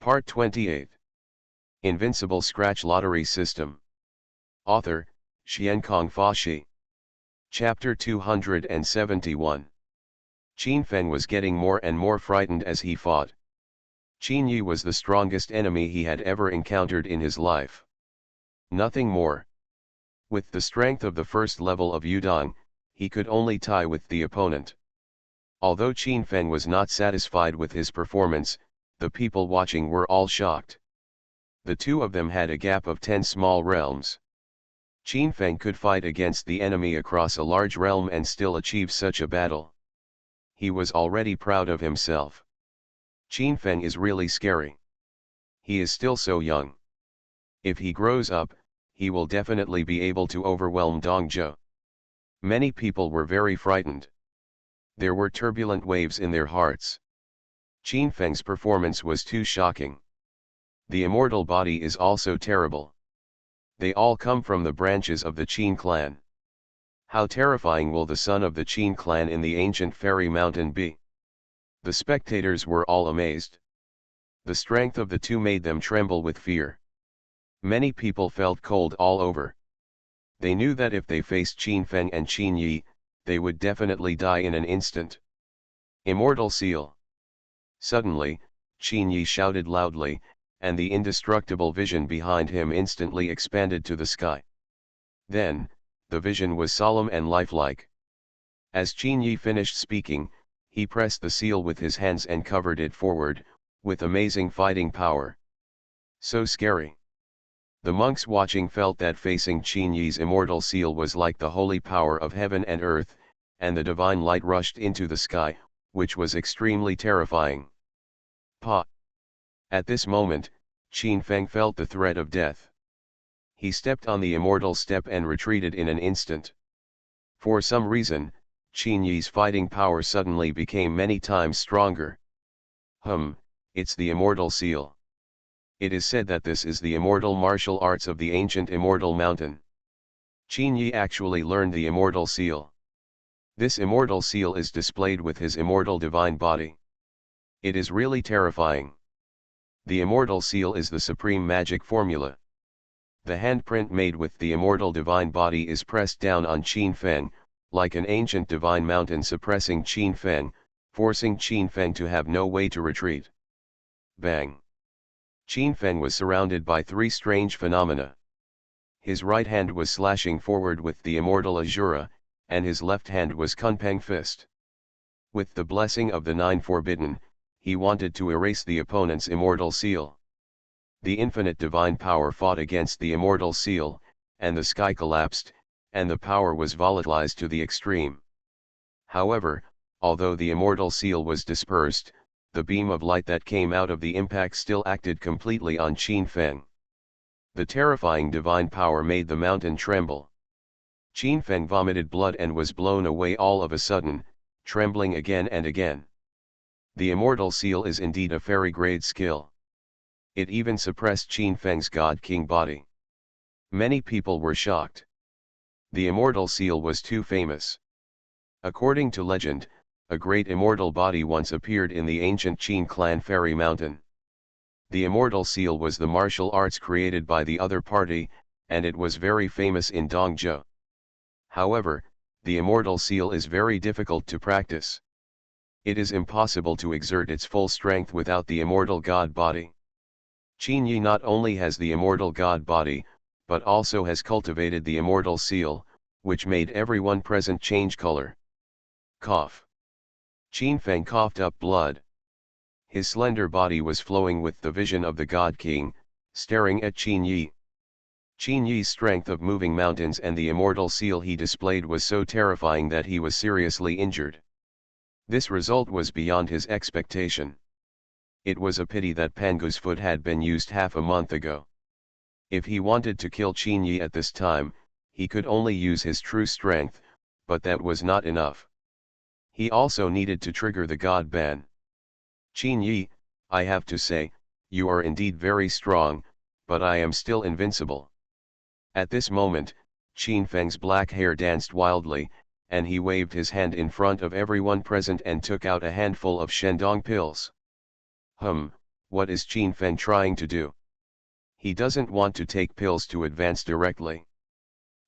Part 28. Invincible Scratch Lottery System. Author, Xiankong Fashi. Chapter 271. Qin Feng was getting more and more frightened as he fought. Qin Yi was the strongest enemy he had ever encountered in his life. Nothing more. With the strength of the first level of Yudong, he could only tie with the opponent. Although Qin Feng was not satisfied with his performance, the people watching were all shocked. The two of them had a gap of 10 small realms. Qin Feng could fight against the enemy across a large realm and still achieve such a battle. He was already proud of himself. Qin Feng is really scary. He is still so young. If he grows up, he will definitely be able to overwhelm Dongzhou. Many people were very frightened. There were turbulent waves in their hearts. Qin Feng's performance was too shocking. The immortal body is also terrible. They all come from the branches of the Qin clan. How terrifying will the son of the Qin clan in the ancient fairy mountain be? The spectators were all amazed. The strength of the two made them tremble with fear. Many people felt cold all over. They knew that if they faced Qin Feng and Qin Yi, they would definitely die in an instant. Immortal Seal. Suddenly, Qin Yi shouted loudly, and the indestructible vision behind him instantly expanded to the sky. Then, the vision was solemn and lifelike. As Qin Yi finished speaking, he pressed the seal with his hands and covered it forward, with amazing fighting power. So scary. The monks watching felt that facing Qin Yi's immortal seal was like the holy power of heaven and earth, and the divine light rushed into the sky, which was extremely terrifying. Pa! At this moment, Qin Feng felt the threat of death. He stepped on the immortal step and retreated in an instant. For some reason, Qin Yi's fighting power suddenly became many times stronger. It's the immortal seal. It is said that this is the immortal martial arts of the ancient immortal mountain. Qin Yi actually learned the immortal seal. This immortal seal is displayed with his immortal divine body. It is really terrifying. The immortal seal is the supreme magic formula. The handprint made with the immortal divine body is pressed down on Qin Feng, like an ancient divine mountain suppressing Qin Feng, forcing Qin Feng to have no way to retreat. Bang! Qin Feng was surrounded by three strange phenomena. His right hand was slashing forward with the immortal Azura, and his left hand was Kunpeng fist. With the blessing of the Nine Forbidden, he wanted to erase the opponent's immortal seal. The infinite divine power fought against the immortal seal, and the sky collapsed, and the power was volatilized to the extreme. However, although the immortal seal was dispersed, the beam of light that came out of the impact still acted completely on Qin Feng. The terrifying divine power made the mountain tremble. Qin Feng vomited blood and was blown away all of a sudden, trembling again and again. The immortal seal is indeed a fairy-grade skill. It even suppressed Qin Feng's God King body. Many people were shocked. The immortal seal was too famous. According to legend, a great immortal body once appeared in the ancient Qin clan fairy mountain. The immortal seal was the martial arts created by the other party, and it was very famous in Dongzhou. However, the immortal seal is very difficult to practice. It is impossible to exert its full strength without the immortal god body. Qin Yi not only has the immortal god body, but also has cultivated the immortal seal, which made everyone present change color. Cough. Qin Feng coughed up blood. His slender body was flowing with the vision of the God King, staring at Qin Yi. Qin Yi's strength of moving mountains and the immortal seal he displayed was so terrifying that he was seriously injured. This result was beyond his expectation. It was a pity that Pangu's foot had been used half a month ago. If he wanted to kill Qin Yi at this time, he could only use his true strength, but that was not enough. He also needed to trigger the God ban. Qin Yi, I have to say, you are indeed very strong, but I am still invincible. At this moment, Qin Feng's black hair danced wildly, and he waved his hand in front of everyone present and took out a handful of Shendong pills. What is Qin Feng trying to do? He doesn't want to take pills to advance directly.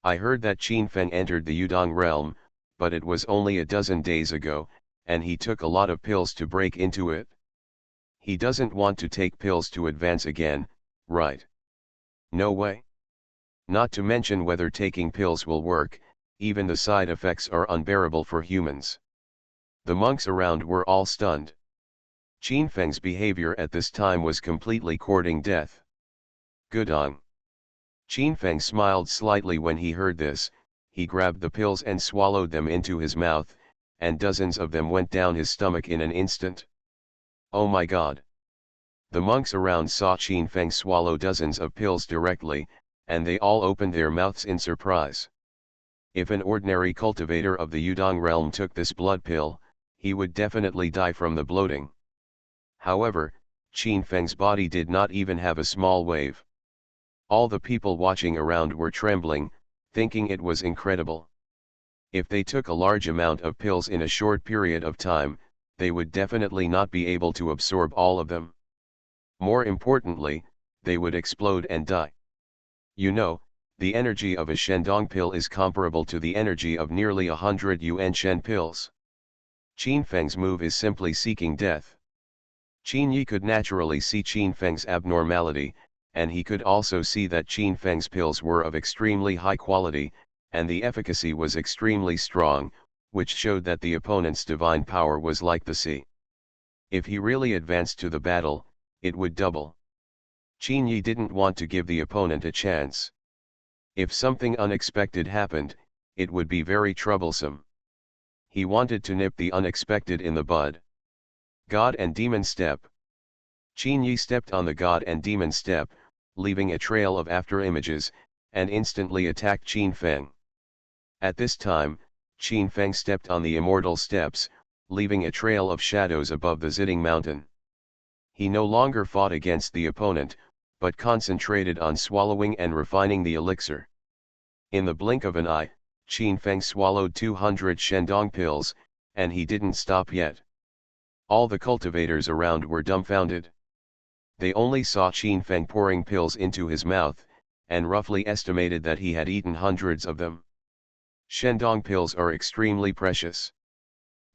I heard that Qin Feng entered the Yudong realm, but it was only a dozen days ago, and he took a lot of pills to break into it. He doesn't want to take pills to advance again, right? No way. Not to mention whether taking pills will work, even the side effects are unbearable for humans. The monks around were all stunned. Qin Feng's behavior at this time was completely courting death. Gudong. Qin Feng smiled slightly when he heard this. He grabbed the pills and swallowed them into his mouth, and dozens of them went down his stomach in an instant. Oh my god! The monks around saw Qin Feng swallow dozens of pills directly, and they all opened their mouths in surprise. If an ordinary cultivator of the Yudong realm took this blood pill, he would definitely die from the bloating. However, Qin Feng's body did not even have a small wave. All the people watching around were trembling, thinking it was incredible. If they took a large amount of pills in a short period of time, they would definitely not be able to absorb all of them. More importantly, they would explode and die. You know, the energy of a Shendong pill is comparable to the energy of nearly 100 Yuan Shen pills. Qin Feng's move is simply seeking death. Qin Yi could naturally see Qin Feng's abnormality, and he could also see that Qin Feng's pills were of extremely high quality, and the efficacy was extremely strong, which showed that the opponent's divine power was like the sea. If he really advanced to the battle, it would double. Qin Yi didn't want to give the opponent a chance. If something unexpected happened, it would be very troublesome. He wanted to nip the unexpected in the bud. God and Demon Step. Qin Yi stepped on the God and Demon Step, leaving a trail of after-images, and instantly attacked Qin Feng. At this time, Qin Feng stepped on the Immortal Steps, leaving a trail of shadows above the Zitting Mountain. He no longer fought against the opponent, but concentrated on swallowing and refining the elixir. In the blink of an eye, Qin Feng swallowed 200 Shendong pills, and he didn't stop yet. All the cultivators around were dumbfounded. They only saw Qin Feng pouring pills into his mouth, and roughly estimated that he had eaten hundreds of them. Shendong pills are extremely precious.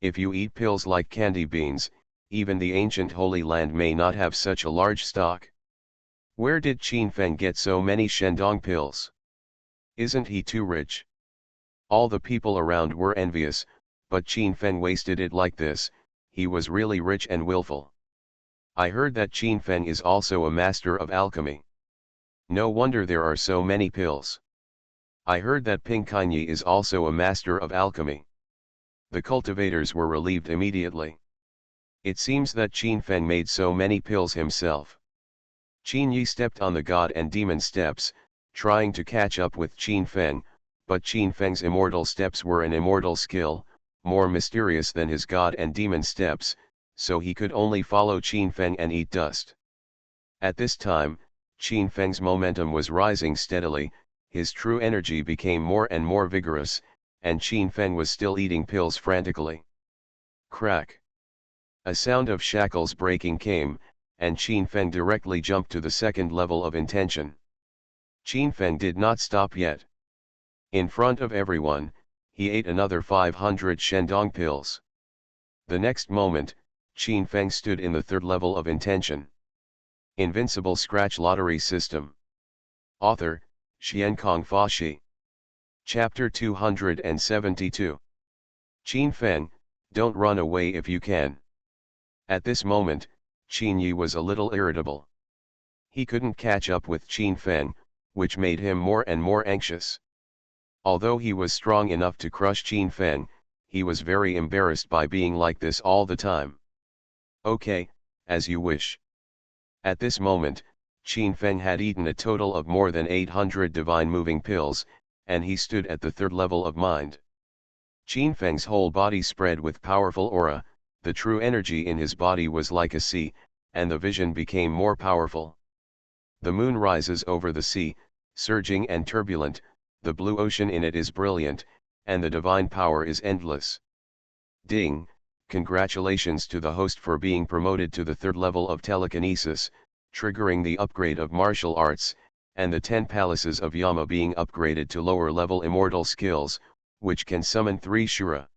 If you eat pills like candy beans, even the ancient Holy Land may not have such a large stock. Where did Qin Feng get so many Shendong pills? Isn't he too rich? All the people around were envious, but Qin Feng wasted it like this. He was really rich and willful. I heard that Qin Feng is also a master of alchemy. No wonder there are so many pills. I heard that Ping Kainyi is also a master of alchemy. The cultivators were relieved immediately. It seems that Qin Feng made so many pills himself. Qin Yi stepped on the God and Demon Steps, trying to catch up with Qin Feng, but Qin Feng's Immortal Steps were an immortal skill, more mysterious than his God and Demon Steps, so he could only follow Qin Feng and eat dust. At this time, Qin Feng's momentum was rising steadily, his true energy became more and more vigorous, and Qin Feng was still eating pills frantically. Crack! A sound of shackles breaking came, and Qin Feng directly jumped to the second level of intention. Qin Feng did not stop yet. In front of everyone, he ate another 500 Shendong pills. The next moment, Qin Feng stood in the third level of intention. Invincible Scratch Lottery System. Author, Xiankong Fashi. Chapter 272. Qin Feng, don't run away if you can. At this moment, Qin Yi was a little irritable. He couldn't catch up with Qin Feng, which made him more and more anxious. Although he was strong enough to crush Qin Feng, he was very embarrassed by being like this all the time. Okay, as you wish. At this moment, Qin Feng had eaten a total of more than 800 divine moving pills, and he stood at the third level of mind. Qin Feng's whole body spread with powerful aura, the true energy in his body was like a sea, and the vision became more powerful. The moon rises over the sea, surging and turbulent, the blue ocean in it is brilliant, and the divine power is endless. Ding, Congratulations to the host for being promoted to the third level of telekinesis, triggering the upgrade of martial arts, and the 10 palaces of Yama being upgraded to lower level immortal skills, which can summon 3 Shura.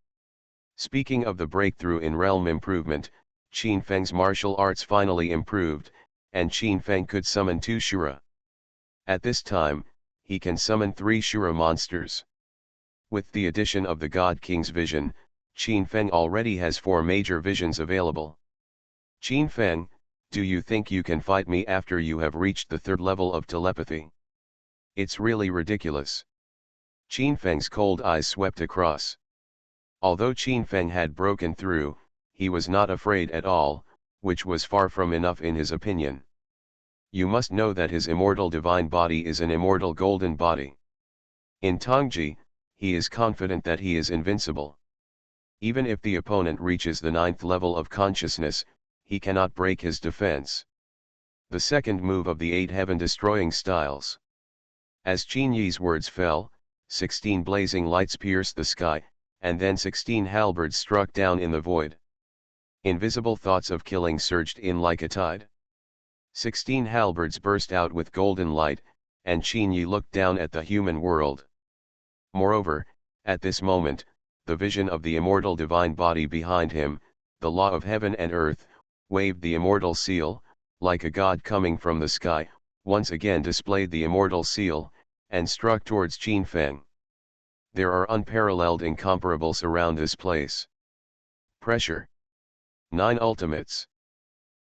Speaking of the breakthrough in realm improvement, Qin Feng's martial arts finally improved, and Qin Feng could summon 2 Shura. At this time, he can summon 3 Shura monsters. With the addition of the God King's vision, Qin Feng already has 4 major visions available. Qin Feng, do you think you can fight me after you have reached the third level of telepathy? It's really ridiculous. Qin Feng's cold eyes swept across. Although Qin Feng had broken through, he was not afraid at all, which was far from enough in his opinion. You must know that his immortal divine body is an immortal golden body. In Tongji, he is confident that he is invincible. Even if the opponent reaches the 9th level of consciousness, he cannot break his defense. The second move of the 8 heaven-destroying styles. As Qin Yi's words fell, 16 blazing lights pierced the sky, and then 16 halberds struck down in the void. Invisible thoughts of killing surged in like a tide. 16 halberds burst out with golden light, and Qin Yi looked down at the human world. Moreover, at this moment, the vision of the immortal divine body behind him, the law of heaven and earth, waved the immortal seal, like a god coming from the sky, once again displayed the immortal seal, and struck towards Qin Feng. There are unparalleled incomparables around this place. Pressure. 9 ultimates.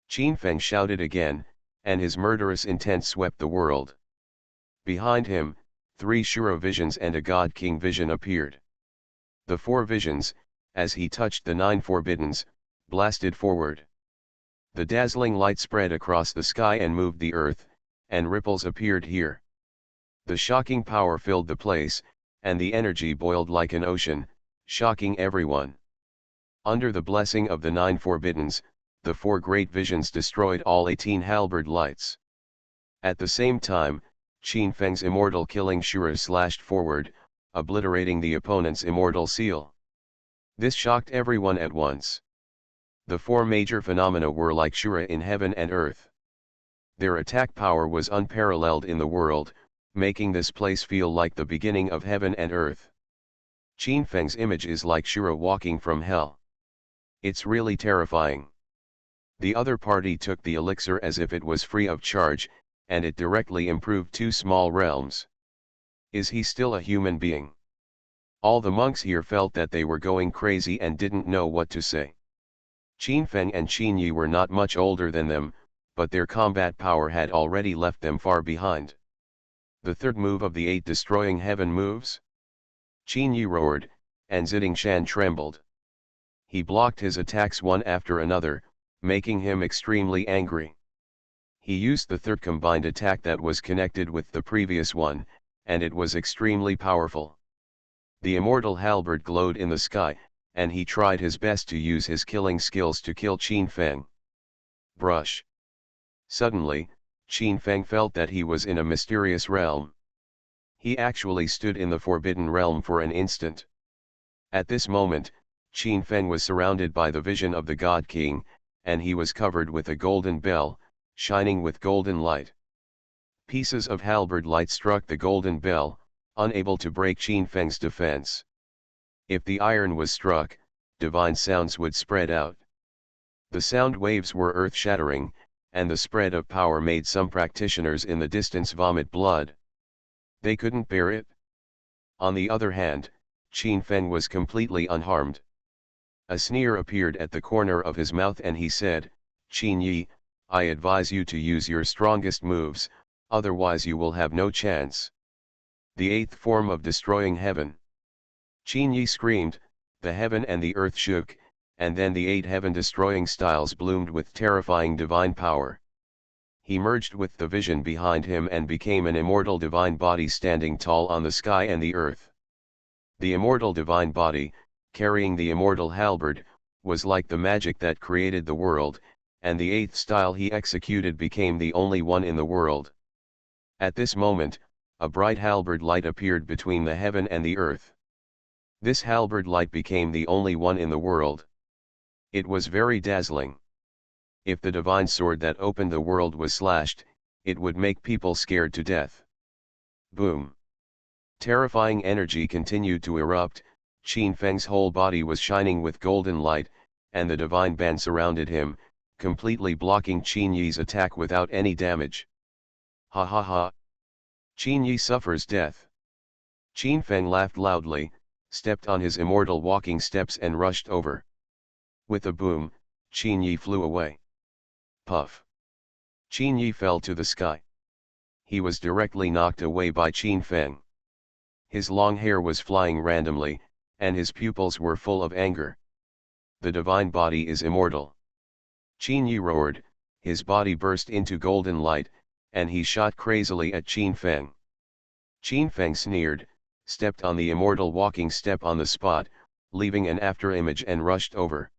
Qin Feng shouted again, and his murderous intent swept the world. Behind him, 3 Shura visions and a God King vision appeared. The 4 visions, as he touched the 9 forbiddens, blasted forward. The dazzling light spread across the sky and moved the earth, and ripples appeared here. The shocking power filled the place, and the energy boiled like an ocean, shocking everyone. Under the blessing of the 9 forbiddens, the 4 great visions destroyed all 18 halberd lights. At the same time, Qin Feng's immortal killing Shura slashed forward, obliterating the opponent's immortal seal. This shocked everyone at once. The 4 major phenomena were like Shura in heaven and earth. Their attack power was unparalleled in the world, making this place feel like the beginning of heaven and earth. Qin Feng's image is like Shura walking from hell. It's really terrifying. The other party took the elixir as if it was free of charge, and it directly improved 2 small realms. Is he still a human being? All the monks here felt that they were going crazy and didn't know what to say. Qin Feng and Qin Yi were not much older than them, but their combat power had already left them far behind. The third move of the 8 destroying heaven moves? Qin Yi roared, and Zidingshan trembled. He blocked his attacks one after another, making him extremely angry. He used the third combined attack that was connected with the previous one, and it was extremely powerful. The immortal halberd glowed in the sky, and he tried his best to use his killing skills to kill Qin Feng. Brush. Suddenly, Qin Feng felt that he was in a mysterious realm. He actually stood in the forbidden realm for an instant. At this moment, Qin Feng was surrounded by the vision of the God King, and he was covered with a golden bell, shining with golden light. Pieces of halberd light struck the golden bell, unable to break Qin Feng's defense. If the iron was struck, divine sounds would spread out. The sound waves were earth-shattering, and the spread of power made some practitioners in the distance vomit blood. They couldn't bear it. On the other hand, Qin Feng was completely unharmed. A sneer appeared at the corner of his mouth and he said, "Qin Yi, I advise you to use your strongest moves, otherwise you will have no chance." The 8th form of destroying heaven. Qin Yi screamed, the heaven and the earth shook, and then the 8 heaven-destroying styles bloomed with terrifying divine power. He merged with the vision behind him and became an immortal divine body standing tall on the sky and the earth. The immortal divine body, carrying the immortal halberd, was like the magic that created the world, and the 8th style he executed became the only one in the world. At this moment, a bright halberd light appeared between the heaven and the earth. This halberd light became the only one in the world. It was very dazzling. If the divine sword that opened the world was slashed, it would make people scared to death. Boom. Terrifying energy continued to erupt. Qin Feng's whole body was shining with golden light, and the divine band surrounded him, completely blocking Qin Yi's attack without any damage. Ha ha ha. Qin Yi suffers death. Qin Feng laughed loudly, stepped on his immortal walking steps and rushed over. With a boom, Qin Yi flew away. Puff. Qin Yi fell to the sky. He was directly knocked away by Qin Feng. His long hair was flying randomly, and his pupils were full of anger. The divine body is immortal. Qin Yi roared, his body burst into golden light, and he shot crazily at Qin Feng. Qin Feng sneered, stepped on the immortal walking step on the spot, leaving an afterimage and rushed over.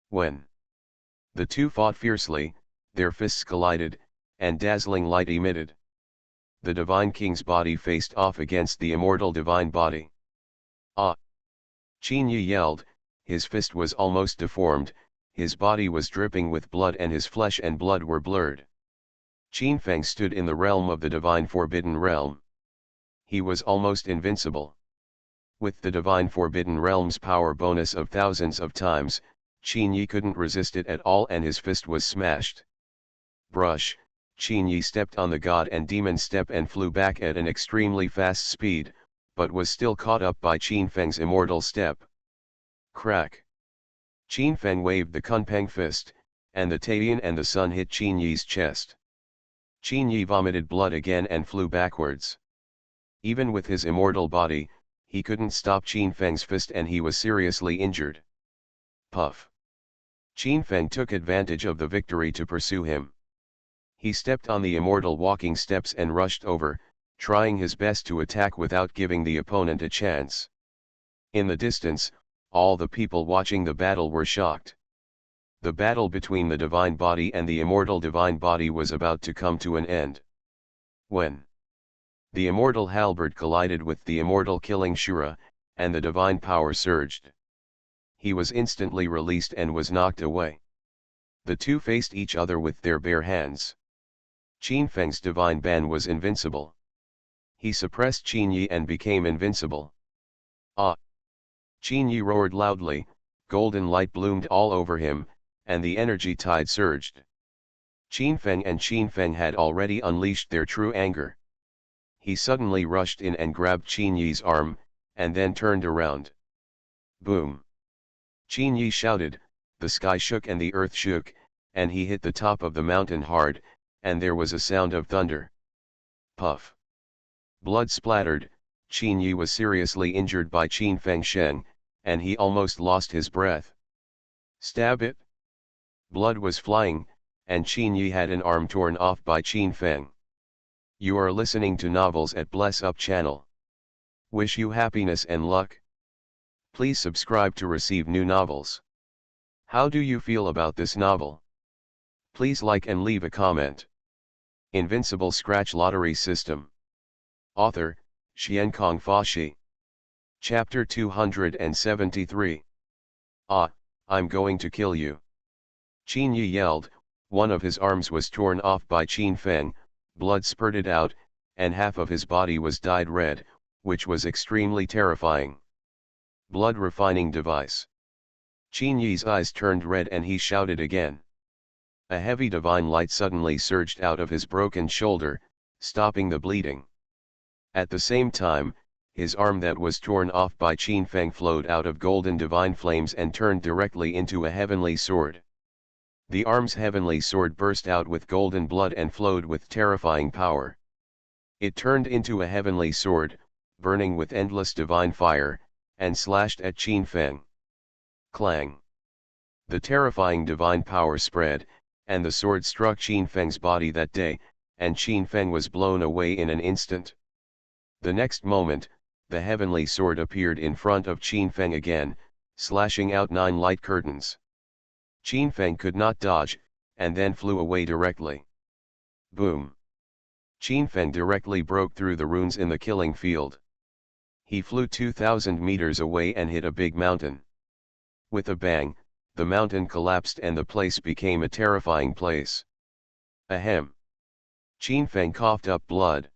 When the two fought fiercely, their fists collided, and dazzling light emitted. The divine king's body faced off against the immortal divine body. Ah! Qin Yi yelled, his fist was almost deformed, his body was dripping with blood and his flesh and blood were blurred. Qin Feng stood in the realm of the divine forbidden realm. He was almost invincible. With the divine forbidden realm's power bonus of thousands of times, Qin Yi couldn't resist it at all and his fist was smashed. Brush, Qin Yi stepped on the god and demon step and flew back at an extremely fast speed, but was still caught up by Qin Feng's immortal step. Crack. Qin Feng waved the Kunpeng fist, and the Taiyan and the sun hit Qin Yi's chest. Qin Yi vomited blood again and flew backwards. Even with his immortal body, he couldn't stop Qin Feng's fist and he was seriously injured. Puff. Qin Feng took advantage of the victory to pursue him. He stepped on the immortal walking steps and rushed over, trying his best to attack without giving the opponent a chance. In the distance, all the people watching the battle were shocked. The battle between the divine body and the immortal divine body was about to come to an end. When the immortal halberd collided with the immortal killing Shura, and the divine power surged. He was instantly released and was knocked away. The two faced each other with their bare hands. Qin Feng's divine ban was invincible. He suppressed Qin Yi and became invincible. Ah! Qin Yi roared loudly, golden light bloomed all over him, and the energy tide surged. Qin Feng had already unleashed their true anger. He suddenly rushed in and grabbed Qin Yi's arm, and then turned around. Boom! Qin Yi shouted, the sky shook and the earth shook, and he hit the top of the mountain hard, and there was a sound of thunder. Puff! Blood splattered, Qin Yi was seriously injured by Qin Feng Sheng, and he almost lost his breath. Stab it! Blood was flying, and Qin Yi had an arm torn off by Qin Feng. You are listening to Novels at Bless Up channel. Wish you happiness and luck. Please subscribe to receive new novels. How do you feel about this novel? Please like and leave a comment. Invincible Scratch Lottery System. Author, Xiankong Fashi. Chapter 273. Ah, I'm going to kill you. Qin Yi yelled, one of his arms was torn off by Qin Feng, blood spurted out, and half of his body was dyed red, which was extremely terrifying. Blood refining device. Qin Yi's eyes turned red and he shouted again. A heavy divine light suddenly surged out of his broken shoulder, stopping the bleeding. At the same time, his arm that was torn off by Qin Feng flowed out of golden divine flames and turned directly into a heavenly sword. The arm's heavenly sword burst out with golden blood and flowed with terrifying power. It turned into a heavenly sword, burning with endless divine fire, and slashed at Qin Feng. Clang! The terrifying divine power spread, and the sword struck Qin Feng's body that day, and Qin Feng was blown away in an instant. The next moment, the heavenly sword appeared in front of Qin Feng again, slashing out 9 light curtains. Qin Feng could not dodge, and then flew away directly. Boom! Qin Feng directly broke through the runes in the killing field. He flew 2,000 meters away and hit a big mountain. With a bang, the mountain collapsed and the place became a terrifying place. Ahem! Qin Feng coughed up blood.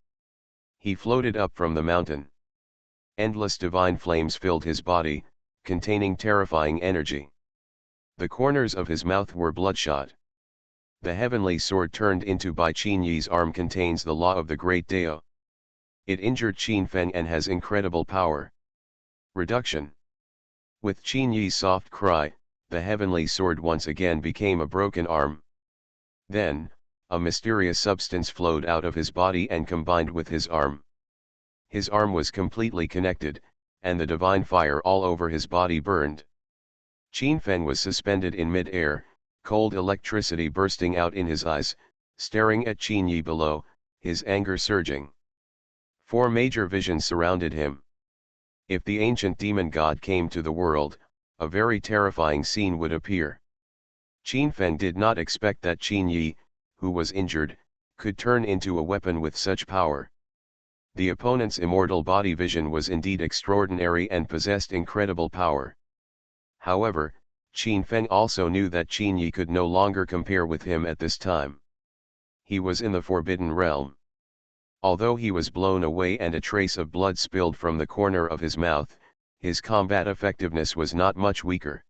He floated up from the mountain. Endless divine flames filled his body, containing terrifying energy. The corners of his mouth were bloodshot. The heavenly sword turned into by Qin Yi's arm contains the law of the great Dao. It injured Qin Feng and has incredible power. Reduction. With Qin Yi's soft cry, the heavenly sword once again became a broken arm. Then, a mysterious substance flowed out of his body and combined with his arm. His arm was completely connected, and the divine fire all over his body burned. Qin Feng was suspended in mid-air, cold electricity bursting out in his eyes, staring at Qin Yi below, his anger surging. 4 major visions surrounded him. If the ancient demon god came to the world, a very terrifying scene would appear. Qin Feng did not expect that Qin Yi, who was injured, could turn into a weapon with such power. The opponent's immortal body vision was indeed extraordinary and possessed incredible power. However, Qin Feng also knew that Qin Yi could no longer compare with him at this time. He was in the Forbidden Realm. Although he was blown away and a trace of blood spilled from the corner of his mouth, his combat effectiveness was not much weaker.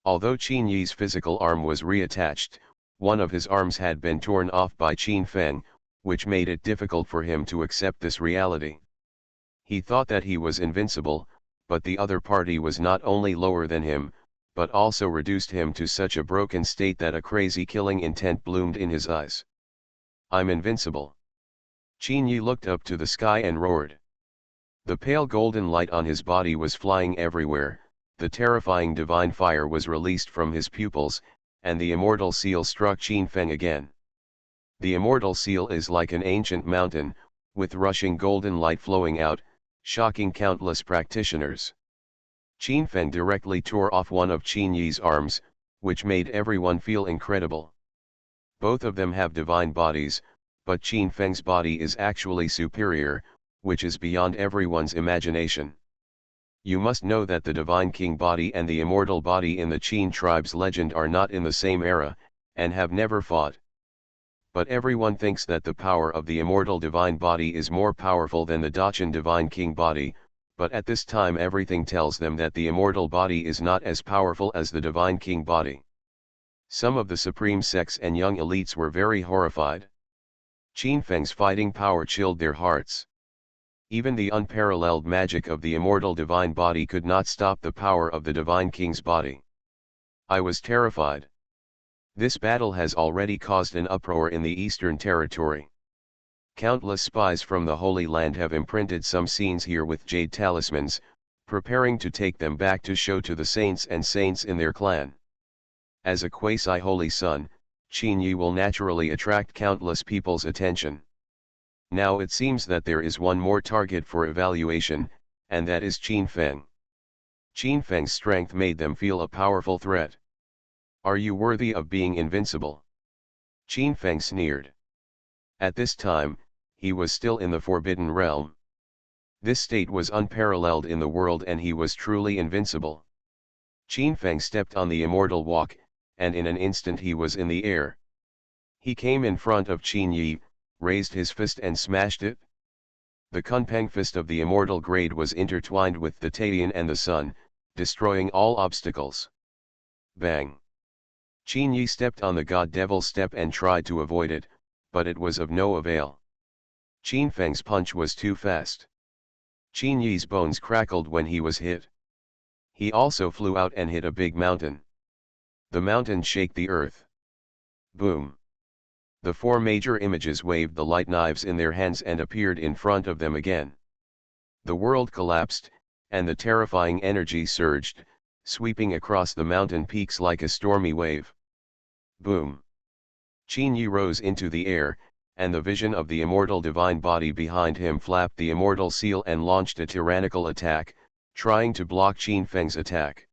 Although Qin Yi's physical arm was reattached, one of his arms had been torn off by Qin Feng, which made it difficult for him to accept this reality. He thought that he was invincible, but the other party was not only lower than him, but also reduced him to such a broken state that a crazy killing intent bloomed in his eyes. "I'm invincible." Qin Yi looked up to the sky and roared. The pale golden light on his body was flying everywhere, the terrifying divine fire was released from his pupils, and the immortal seal struck Qin Feng again. The immortal seal is like an ancient mountain, with rushing golden light flowing out, shocking countless practitioners. Qin Feng directly tore off one of Qin Yi's arms, which made everyone feel incredible. Both of them have divine bodies, but Qin Feng's body is actually superior, which is beyond everyone's imagination. You must know that the Divine King body and the immortal body in the Qin tribe's legend are not in the same era, and have never fought. But everyone thinks that the power of the immortal divine body is more powerful than the Dachan Divine King body, but at this time everything tells them that the immortal body is not as powerful as the Divine King body. Some of the supreme sects and young elites were very horrified. Qin Feng's fighting power chilled their hearts. Even the unparalleled magic of the immortal divine body could not stop the power of the Divine King's body. I was terrified. This battle has already caused an uproar in the Eastern Territory. Countless spies from the Holy Land have imprinted some scenes here with jade talismans, preparing to take them back to show to the saints and saints in their clan. As a quasi-holy son, Qin Yi will naturally attract countless people's attention. Now it seems that there is one more target for evaluation, and that is Qin Feng. Qin Feng's strength made them feel a powerful threat. "Are you worthy of being invincible?" Qin Feng sneered. At this time, he was still in the Forbidden Realm. This state was unparalleled in the world and he was truly invincible. Qin Feng stepped on the immortal walk, and in an instant he was in the air. He came in front of Qin Yi, raised his fist and smashed it. The Kunpeng fist of the immortal grade was intertwined with the Taiyan and the sun, destroying all obstacles. Bang! Qin Yi stepped on the God Devil step and tried to avoid it, but it was of no avail. Qin Feng's punch was too fast. Qin Yi's bones crackled when he was hit. He also flew out and hit a big mountain. The mountain shook the earth. Boom! The 4 major images waved the light knives in their hands and appeared in front of them again. The world collapsed, and the terrifying energy surged, sweeping across the mountain peaks like a stormy wave. Boom! Qin Yi rose into the air, and the vision of the immortal divine body behind him flapped the immortal seal and launched a tyrannical attack, trying to block Qin Feng's attack.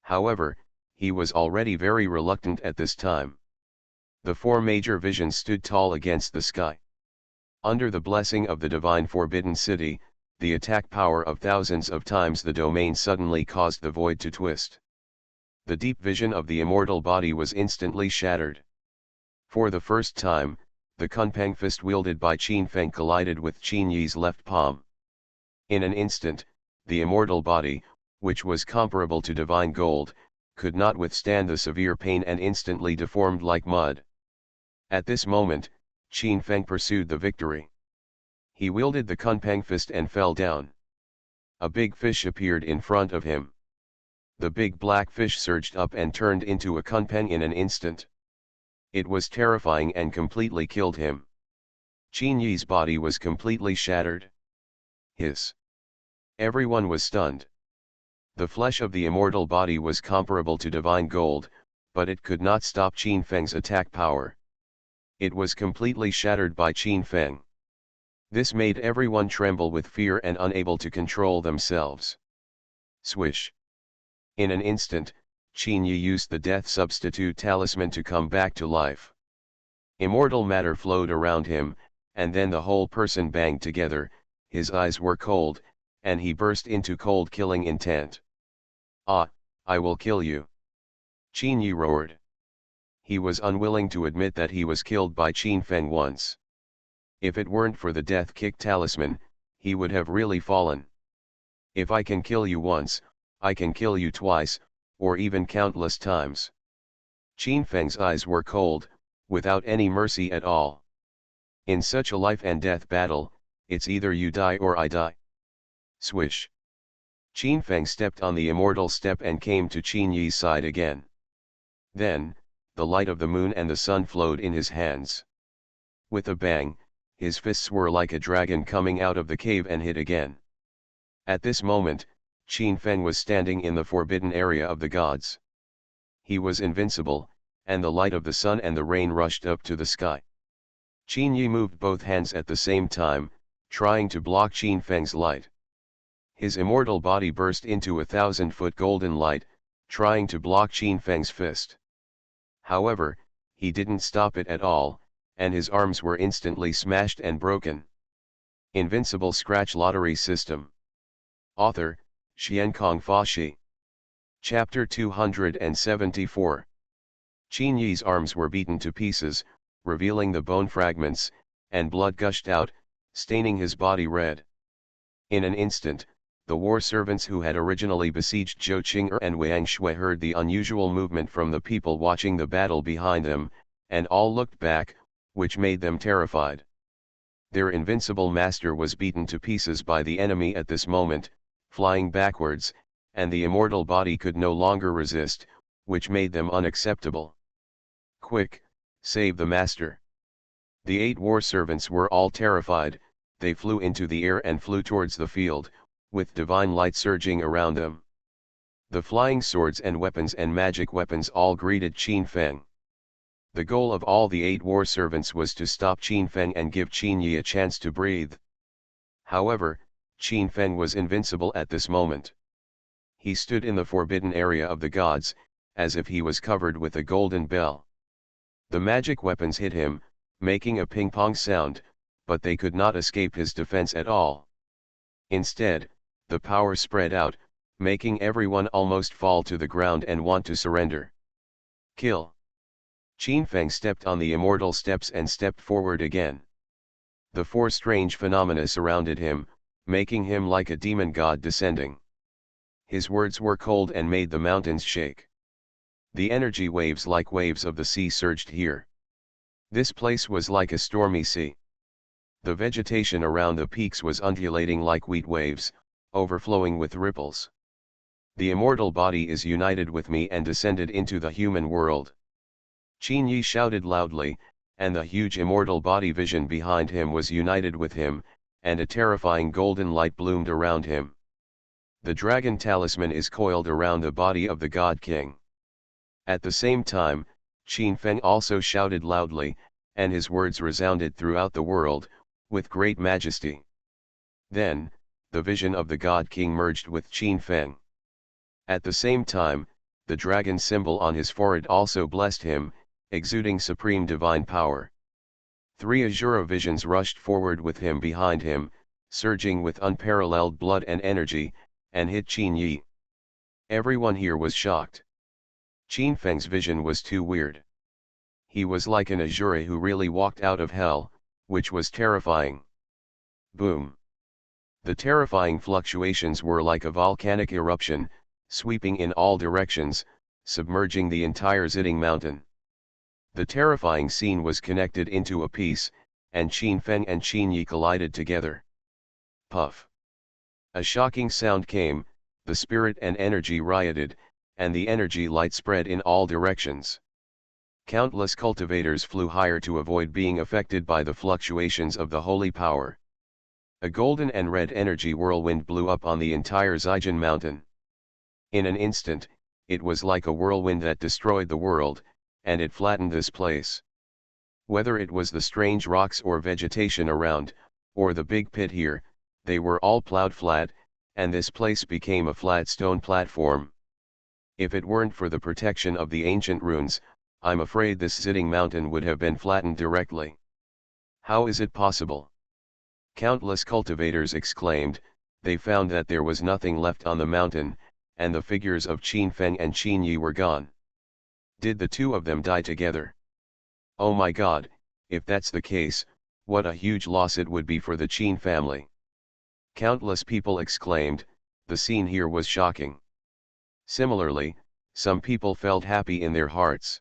However, he was already very reluctant at this time. The 4 major visions stood tall against the sky. Under the blessing of the divine forbidden city, the attack power of thousands of times the domain suddenly caused the void to twist. The deep vision of the immortal body was instantly shattered. For the first time, the Kunpeng fist wielded by Qin Feng collided with Qin Yi's left palm. In an instant, the immortal body, which was comparable to divine gold, could not withstand the severe pain and instantly deformed like mud. At this moment, Qin Feng pursued the victory. He wielded the Kunpeng fist and fell down. A big fish appeared in front of him. The big black fish surged up and turned into a Kunpeng in an instant. It was terrifying and completely killed him. Qin Yi's body was completely shattered. Everyone was stunned. The flesh of the immortal body was comparable to divine gold, but it could not stop Qin Feng's attack power. It was completely shattered by Qin Feng. This made everyone tremble with fear and unable to control themselves. Swish! In an instant, Qin Yi used the death substitute talisman to come back to life. Immortal matter flowed around him, and then the whole person banged together. His eyes were cold, and he burst into cold killing intent. "Ah, I will kill you!" Qin Yi roared. He was unwilling to admit that he was killed by Qin Feng once. If it weren't for the death kick talisman, he would have really fallen. If I can kill you once, I can kill you twice, or even countless times. Qin Feng's eyes were cold, without any mercy at all. In such a life and death battle, it's either you die or I die. Swish! Qin Feng stepped on the immortal step and came to Qin Yi's side again. Then, the light of the moon and the sun flowed in his hands. With a bang, his fists were like a dragon coming out of the cave and hit again. At this moment, Qin Feng was standing in the forbidden area of the gods. He was invincible, and the light of the sun and the rain rushed up to the sky. Qin Yi moved both hands at the same time, trying to block Qin Feng's light. His immortal body burst into 1,000-foot golden light, trying to block Qin Feng's fist. However, he didn't stop it at all, and his arms were instantly smashed and broken. Invincible Scratch Lottery System. Author, Xiankong Fashi. Chapter 274. Qin Yi's arms were beaten to pieces, revealing the bone fragments, and blood gushed out, staining his body red. In an instant, the war servants who had originally besieged Zhou Qing'er and Wang Shui heard the unusual movement from the people watching the battle behind them, and all looked back, which made them terrified. Their invincible master was beaten to pieces by the enemy at this moment, flying backwards, and the immortal body could no longer resist, which made them unacceptable. Quick, save the master! The 8 war servants were all terrified. They flew into the air and flew towards the field, with divine light surging around them. The flying swords and weapons and magic weapons all greeted Qin Feng. The goal of all the 8 war servants was to stop Qin Feng and give Qin Yi a chance to breathe. However, Qin Feng was invincible at this moment. He stood in the forbidden area of the gods, as if he was covered with a golden bell. The magic weapons hit him, making a ping-pong sound, but they could not escape his defense at all. Instead, the power spread out, making everyone almost fall to the ground and want to surrender. Kill! Qin Feng stepped on the immortal steps and stepped forward again. The 4 strange phenomena surrounded him, making him like a demon god descending. His words were cold and made the mountains shake. The energy waves like waves of the sea surged here. This place was like a stormy sea. The vegetation around the peaks was undulating like wheat waves, overflowing with ripples. The immortal body is united with me and descended into the human world. Qin Yi shouted loudly, and the huge immortal body vision behind him was united with him, and a terrifying golden light bloomed around him. The dragon talisman is coiled around the body of the God King. At the same time, Qin Feng also shouted loudly, and his words resounded throughout the world, with great majesty. Then, the vision of the God King merged with Qin Feng. At the same time, the dragon symbol on his forehead also blessed him, exuding supreme divine power. 3 Azura visions rushed forward with him behind him, surging with unparalleled blood and energy, and hit Qin Yi. Everyone here was shocked. Qin Feng's vision was too weird. He was like an Azure who really walked out of hell, which was terrifying. Boom. The terrifying fluctuations were like a volcanic eruption, sweeping in all directions, submerging the entire Zitting mountain. The terrifying scene was connected into a piece, and Qin Feng and Qin Yi collided together. Puff. A shocking sound came, the spirit and energy rioted, and the energy light spread in all directions. Countless cultivators flew higher to avoid being affected by the fluctuations of the holy power. A golden and red energy whirlwind blew up on the entire Zhejian mountain. In an instant, it was like a whirlwind that destroyed the world, and it flattened this place. Whether it was the strange rocks or vegetation around, or the big pit here, they were all plowed flat, and this place became a flat stone platform. If it weren't for the protection of the ancient runes, I'm afraid this Zitting mountain would have been flattened directly. How is it possible? Countless cultivators exclaimed. They found that there was nothing left on the mountain, and the figures of Qin Feng and Qin Yi were gone. Did the two of them die together? Oh my God, if that's the case, what a huge loss it would be for the Qin family. Countless people exclaimed. The scene here was shocking. Similarly, some people felt happy in their hearts.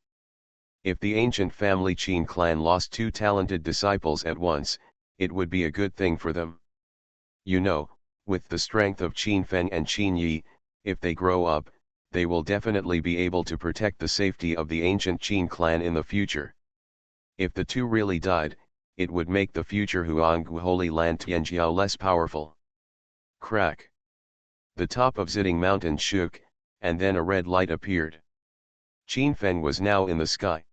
If the ancient family Qin clan lost two talented disciples at once, it would be a good thing for them. You know, with the strength of Qin Feng and Qin Yi, if they grow up, they will definitely be able to protect the safety of the ancient Qin clan in the future. If the two really died, it would make the future Huanggu Holy Land Tianjiao less powerful. Crack. The top of Zitting Mountain shook, and then a red light appeared. Qin Feng was now in the sky.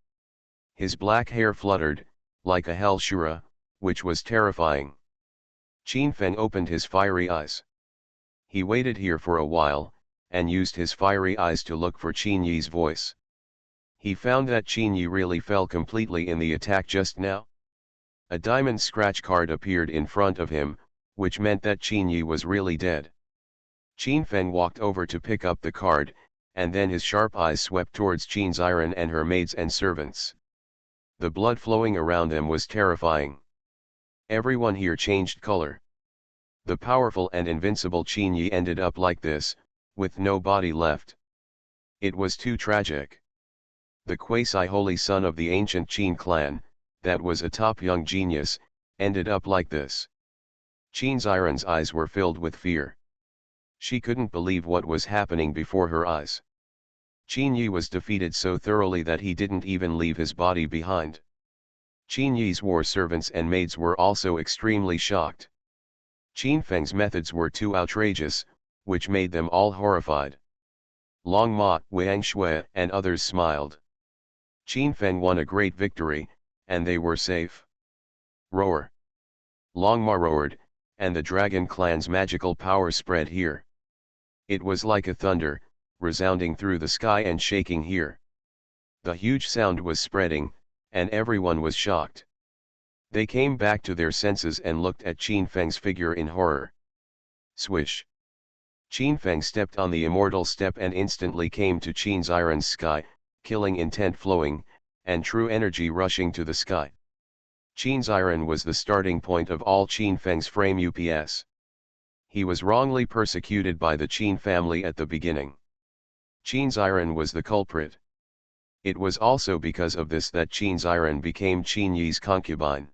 His black hair fluttered, like a hell shura, which was terrifying. Qin Feng opened his fiery eyes. He waited here for a while, and used his fiery eyes to look for Qin Yi's voice. He found that Qin Yi really fell completely in the attack just now. A diamond scratch card appeared in front of him, which meant that Qin Yi was really dead. Qin Feng walked over to pick up the card, and then his sharp eyes swept towards Qin Ziren and her maids and servants. The blood flowing around them was terrifying. Everyone here changed color. The powerful and invincible Qin Yi ended up like this, with no body left. It was too tragic. The quasi-holy son of the ancient Qin clan, that was a top young genius, ended up like this. Qin Ziren's eyes were filled with fear. She couldn't believe what was happening before her eyes. Qin Yi was defeated so thoroughly that he didn't even leave his body behind. Qin Yi's war servants and maids were also extremely shocked. Qin Feng's methods were too outrageous, which made them all horrified. Long Ma, Wang Shui, and others smiled. Qin Feng won a great victory, and they were safe. Roar. Long Ma roared, and the dragon clan's magical power spread here. It was like a thunder, resounding through the sky and shaking here. The huge sound was spreading, and everyone was shocked. They came back to their senses and looked at Qin Feng's figure in horror. Swish. Qin Feng stepped on the immortal step and instantly came to Qin Ziren's sky, killing intent flowing, and true energy rushing to the sky. Qin Ziren was the starting point of all Qin Feng's frame UPS. He was wrongly persecuted by the Qin family at the beginning. Qin Ziren was the culprit. It was also because of this that Qin Ziren became Qin Yi's concubine.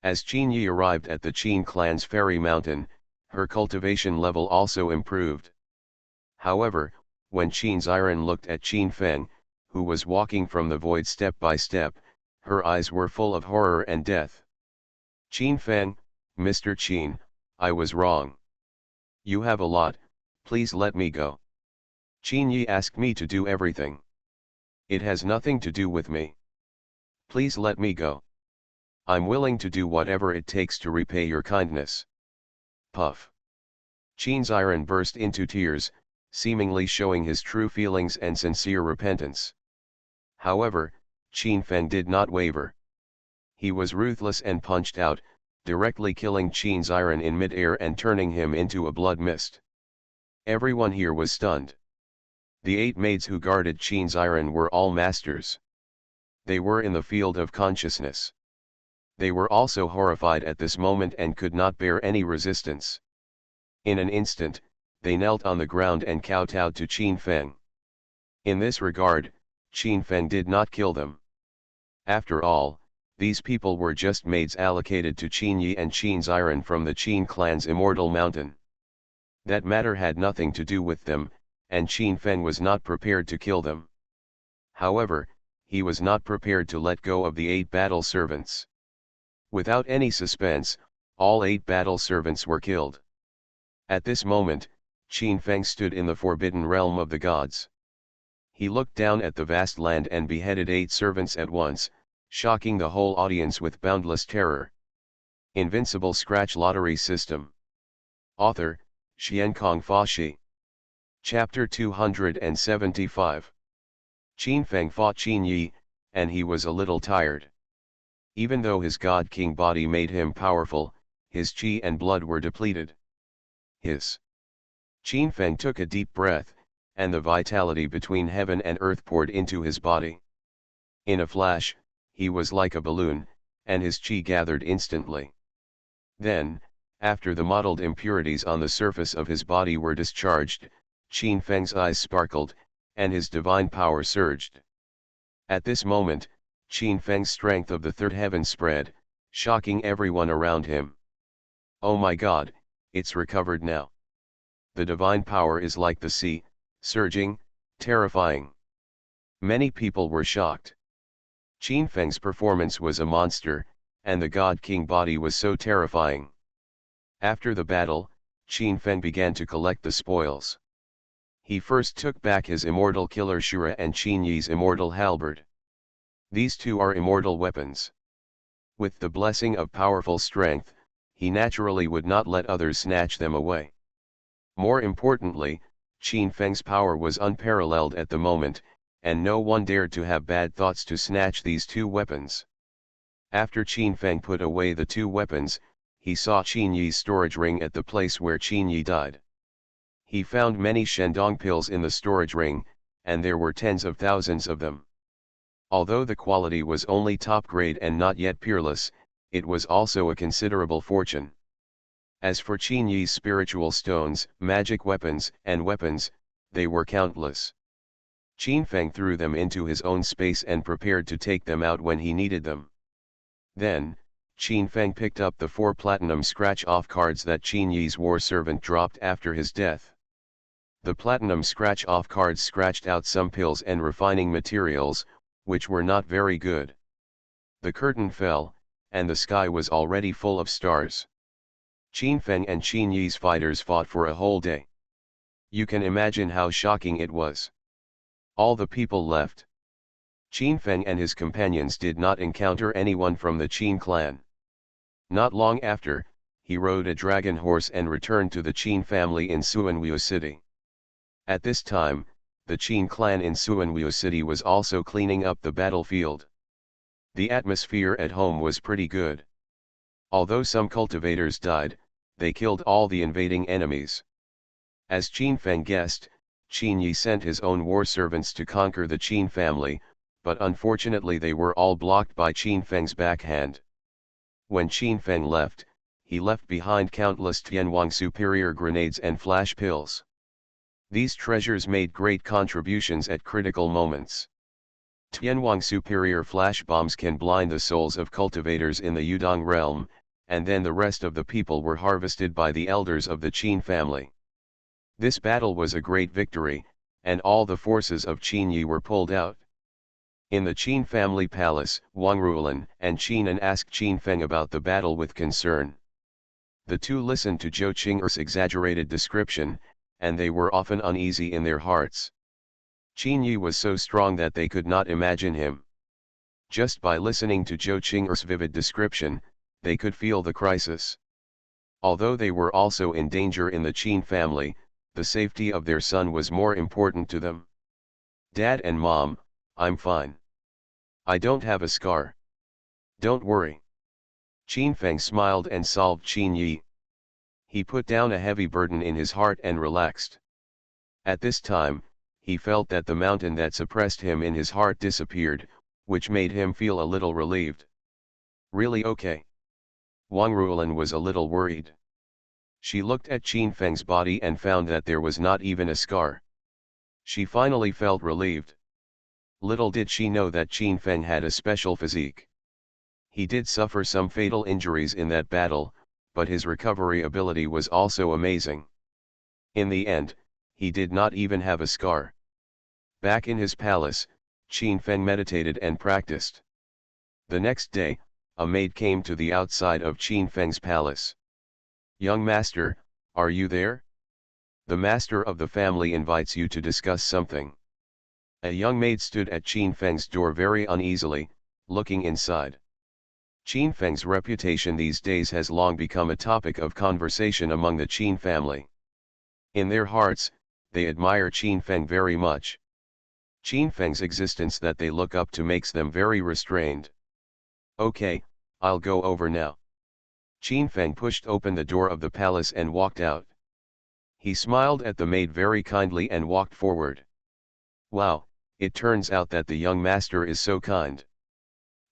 As Qin Yi arrived at the Qin clan's fairy mountain, her cultivation level also improved. However, when Qin Ziren looked at Qin Feng, who was walking from the void step by step, her eyes were full of horror and death. Qin Feng, Mr. Qin, I was wrong. You have a lot, please let me go. Qin Yi asked me to do everything. It has nothing to do with me. Please let me go. I'm willing to do whatever it takes to repay your kindness. Puff. Qin Ziren burst into tears, seemingly showing his true feelings and sincere repentance. However, Qin Feng did not waver. He was ruthless and punched out, directly killing Qin Ziren in mid-air and turning him into a blood mist. Everyone here was stunned. The 8 maids who guarded Qin's iron were all masters. They were in the field of consciousness. They were also horrified at this moment and could not bear any resistance. In an instant, they knelt on the ground and kowtowed to Qin Feng. In this regard, Qin Feng did not kill them. After all, these people were just maids allocated to Qin Yi and Qin's iron from the Qin clan's immortal mountain. That matter had nothing to do with them, and Qin Feng was not prepared to kill them. However, he was not prepared to let go of the 8 battle servants. Without any suspense, all 8 battle servants were killed. At this moment, Qin Feng stood in the forbidden realm of the gods. He looked down at the vast land and beheaded 8 servants at once, shocking the whole audience with boundless terror. Invincible Scratch Lottery System. Author, Xiankong Fashi. Chapter 275. Qin Feng fought Qin Yi, and he was a little tired. Even though his God King body made him powerful, his qi and blood were depleted. Qin Feng took a deep breath, and the vitality between heaven and earth poured into his body. In a flash, he was like a balloon, and his qi gathered instantly. Then, after the mottled impurities on the surface of his body were discharged, Qin Feng's eyes sparkled, and his divine power surged. At this moment, Qin Feng's strength of the third heaven spread, shocking everyone around him. Oh my God, it's recovered now. The divine power is like the sea, surging, terrifying. Many people were shocked. Qin Feng's performance was a monster, and the God King body was so terrifying. After the battle, Qin Feng began to collect the spoils. He first took back his immortal killer Shura and Qin Yi's immortal halberd. These 2 are immortal weapons. With the blessing of powerful strength, he naturally would not let others snatch them away. More importantly, Qin Feng's power was unparalleled at the moment, and no one dared to have bad thoughts to snatch these 2 weapons. After Qin Feng put away the 2 weapons, he saw Qin Yi's storage ring at the place where Qin Yi died. He found many Shendong pills in the storage ring, and there were tens of thousands of them. Although the quality was only top grade and not yet peerless, it was also a considerable fortune. As for Qin Yi's spiritual stones, magic weapons, and weapons, they were countless. Qin Feng threw them into his own space and prepared to take them out when he needed them. Then, Qin Feng picked up the 4 platinum scratch-off cards that Qin Yi's war servant dropped after his death. The platinum scratch-off cards scratched out some pills and refining materials, which were not very good. The curtain fell, and the sky was already full of stars. Qin Feng and Qin Yi's fighters fought for a whole day. You can imagine how shocking it was. All the people left. Qin Feng and his companions did not encounter anyone from the Qin clan. Not long after, he rode a dragon horse and returned to the Qin family in Suanwu City. At this time, the Qin clan in Suanwu City was also cleaning up the battlefield. The atmosphere at home was pretty good. Although some cultivators died, they killed all the invading enemies. As Qin Feng guessed, Qin Yi sent his own war servants to conquer the Qin family, but unfortunately they were all blocked by Qin Feng's backhand. When Qin Feng left, he left behind countless Tianwang superior grenades and flash pills. These treasures made great contributions at critical moments. Tianwang superior flash bombs can blind the souls of cultivators in the Yudong realm, and then the rest of the people were harvested by the elders of the Qin family. This battle was a great victory, and all the forces of Qin Yi were pulled out. In the Qin family palace, Wang Rulan and Qin An asked Qin Feng about the battle with concern. The 2 listened to Zhou Qing'er's exaggerated description, and they were often uneasy in their hearts. Qin Yi was so strong that they could not imagine him. Just by listening to Zhou Qing'er's vivid description, they could feel the crisis. Although they were also in danger in the Qin family, the safety of their son was more important to them. Dad and Mom, I'm fine. I don't have a scar. Don't worry. Qin Feng smiled and solved Qin Yi. He put down a heavy burden in his heart and relaxed. At this time, he felt that the mountain that suppressed him in his heart disappeared, which made him feel a little relieved. Really okay? Wang Ruolan was a little worried. She looked at Qin Feng's body and found that there was not even a scar. She finally felt relieved. Little did she know that Qin Feng had a special physique. He did suffer some fatal injuries in that battle, but his recovery ability was also amazing. In the end, he did not even have a scar. Back in his palace, Qin Feng meditated and practiced. The next day, a maid came to the outside of Qin Feng's palace. "Young master, are you there? The master of the family invites you to discuss something." A young maid stood at Qin Feng's door very uneasily, looking inside. Qin Feng's reputation these days has long become a topic of conversation among the Qin family. In their hearts, they admire Qin Feng very much. Qin Feng's existence that they look up to makes them very restrained. "Okay, I'll go over now." Qin Feng pushed open the door of the palace and walked out. He smiled at the maid very kindly and walked forward. Wow, it turns out that the young master is so kind.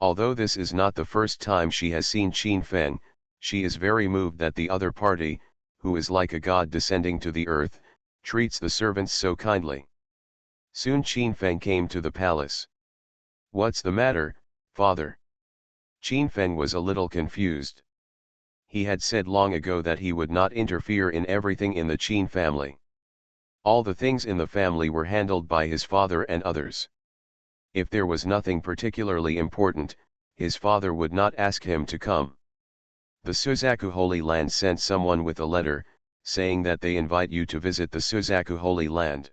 Although this is not the first time she has seen Qin Feng, she is very moved that the other party, who is like a god descending to the earth, treats the servants so kindly. Soon Qin Feng came to the palace. "What's the matter, father?" Qin Feng was a little confused. He had said long ago that he would not interfere in everything in the Qin family. All the things in the family were handled by his father and others. If there was nothing particularly important, his father would not ask him to come. The Suzaku Holy Land sent someone with a letter, saying that they invite you to visit the Suzaku Holy Land.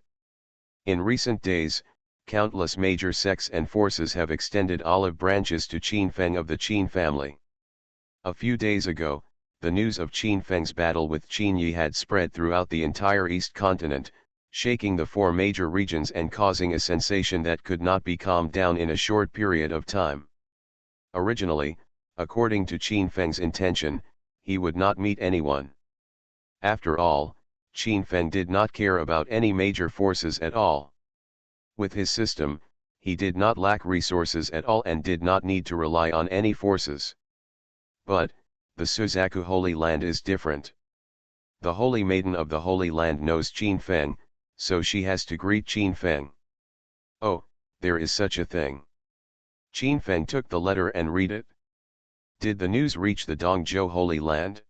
In recent days, countless major sects and forces have extended olive branches to Qin Feng of the Qin family. A few days ago, the news of Qin Feng's battle with Qin Yi had spread throughout the entire East continent, shaking the four major regions and causing a sensation that could not be calmed down in a short period of time. Originally, according to Qin Feng's intention, he would not meet anyone. After all, Qin Feng did not care about any major forces at all. With his system, he did not lack resources at all and did not need to rely on any forces. But, the Suzaku Holy Land is different. The Holy Maiden of the Holy Land knows Qin Feng, so she has to greet Qin Feng. Oh, there is such a thing. Qin Feng took the letter and read it. Did the news reach the Dongzhou Holy Land?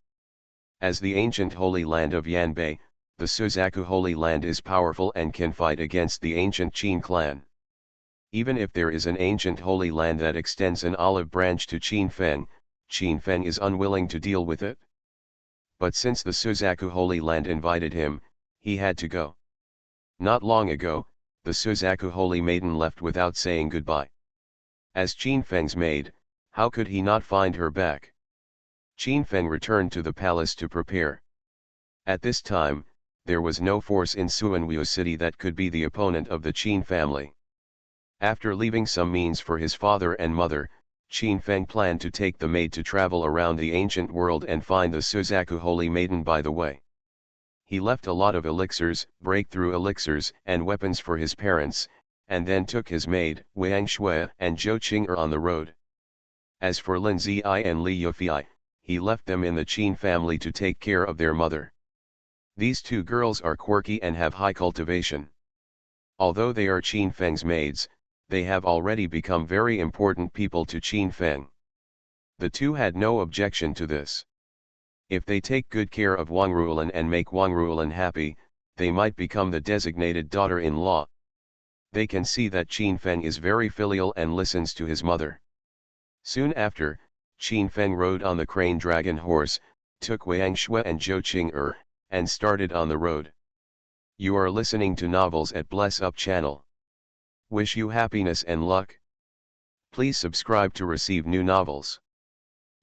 As the ancient Holy Land of Yanbei, the Suzaku Holy Land is powerful and can fight against the ancient Qin clan. Even if there is an ancient Holy Land that extends an olive branch to Qin Feng is unwilling to deal with it. But since the Suzaku Holy Land invited him, he had to go. Not long ago, the Suzaku Holy Maiden left without saying goodbye. As Qin Feng's maid, how could he not find her back? Qin Feng returned to the palace to prepare. At this time, there was no force in Suanwu city that could be the opponent of the Qin family. After leaving some means for his father and mother, Qin Feng planned to take the maid to travel around the ancient world and find the Suzaku Holy Maiden by the way. He left a lot of elixirs, breakthrough elixirs, and weapons for his parents, and then took his maid, Wang Shui, and Zhou Qing'er on the road. As for Lin Ziyi and Li Yufei, he left them in the Qin family to take care of their mother. These two girls are quirky and have high cultivation. Although they are Qin Feng's maids, they have already become very important people to Qin Feng. The two had no objection to this. If they take good care of Wang Ruolan and make Wang Ruolan happy, they might become the designated daughter-in-law. They can see that Qin Feng is very filial and listens to his mother. Soon after, Qin Feng rode on the crane dragon horse, took Wang Shui and Zhou Qing'er, and started on the road. You are listening to novels at Bless Up channel. Wish you happiness and luck. Please subscribe to receive new novels.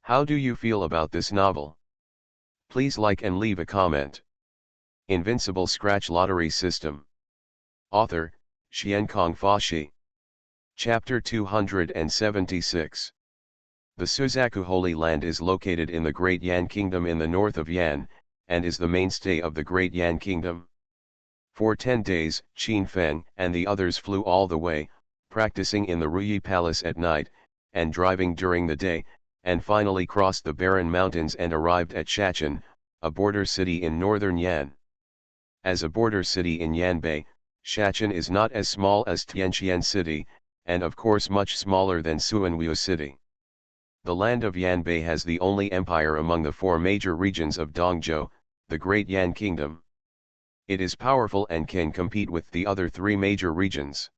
How do you feel about this novel? Please like and leave a comment. Invincible Scratch Lottery System. Author, Xiankong Fashi. Chapter 276. The Suzaku Holy Land is located in the Great Yan Kingdom in the north of Yan, and is the mainstay of the Great Yan Kingdom. For 10 days, Qin Feng and the others flew all the way, practicing in the Ruyi Palace at night, and driving during the day, and finally crossed the barren mountains and arrived at Shachan, a border city in northern Yan. As a border city in Yanbei, Shachan is not as small as Tianqian City, and of course much smaller than Suanwu City. The land of Yanbei has the only empire among the 4 major regions of Dongzhou, the Great Yan Kingdom. It is powerful and can compete with the other 3 major regions.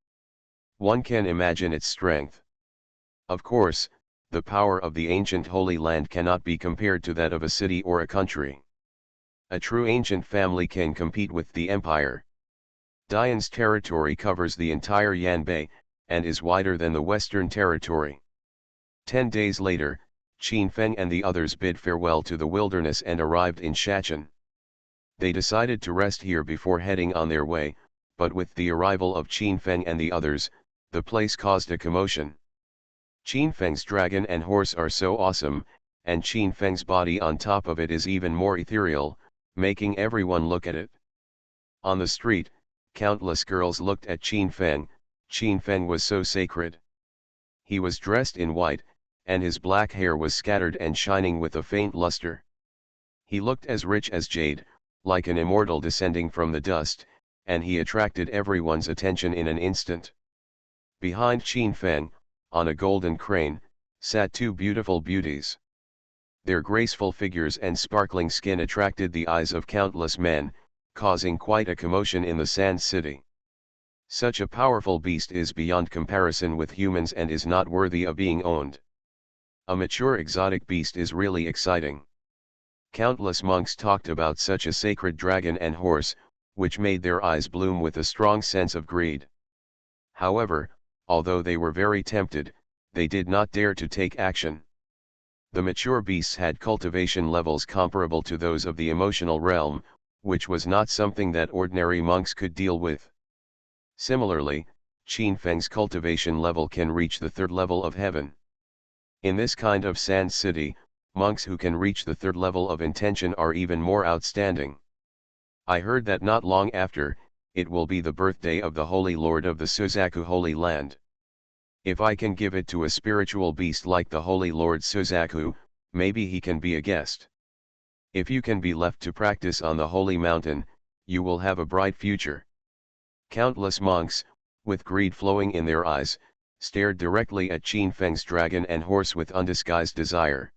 One can imagine its strength. Of course, the power of the ancient Holy Land cannot be compared to that of a city or a country. A true ancient family can compete with the empire. Dian's territory covers the entire Yanbei, and is wider than the Western Territory. 10 days later, Qin Feng and the others bid farewell to the wilderness and arrived in Shachan. They decided to rest here before heading on their way, but with the arrival of Qin Feng and the others, the place caused a commotion. Qin Feng's dragon and horse are so awesome, and Qin Feng's body on top of it is even more ethereal, making everyone look at it. On the street, countless girls looked at Qin Feng. Qin Feng was so sacred. He was dressed in white, and his black hair was scattered and shining with a faint luster. He looked as rich as jade, like an immortal descending from the dust, and he attracted everyone's attention in an instant. Behind Qin Feng, on a golden crane, sat 2 beautiful beauties. Their graceful figures and sparkling skin attracted the eyes of countless men, causing quite a commotion in the Sand City. Such a powerful beast is beyond comparison with humans and is not worthy of being owned. A mature exotic beast is really exciting. Countless monks talked about such a sacred dragon and horse, which made their eyes bloom with a strong sense of greed. However, although they were very tempted, they did not dare to take action. The mature beasts had cultivation levels comparable to those of the emotional realm, which was not something that ordinary monks could deal with. Similarly, Qin Feng's cultivation level can reach the 3rd level of heaven. In this kind of Sand City, monks who can reach the 3rd level of intention are even more outstanding. I heard that not long after, it will be the birthday of the Holy Lord of the Suzaku Holy Land. If I can give it to a spiritual beast like the Holy Lord Suzaku, maybe he can be a guest. If you can be left to practice on the Holy Mountain, you will have a bright future. Countless monks, with greed flowing in their eyes, stared directly at Qin Feng's dragon and horse with undisguised desire.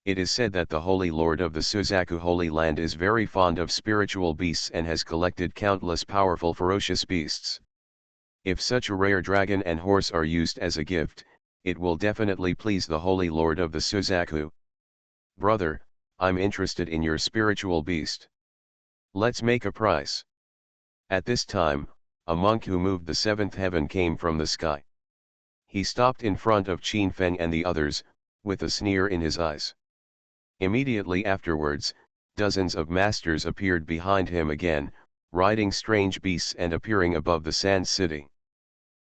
It is said that the Holy Lord of the Suzaku Holy Land is very fond of spiritual beasts and has collected countless powerful ferocious beasts. If such a rare dragon and horse are used as a gift, it will definitely please the Holy Lord of the Suzaku. Brother, I'm interested in your spiritual beast. Let's make a price. At this time, a monk who moved the 7th heaven came from the sky. He stopped in front of Qin Feng and the others, with a sneer in his eyes. Immediately afterwards, dozens of masters appeared behind him again, riding strange beasts and appearing above the Sand City.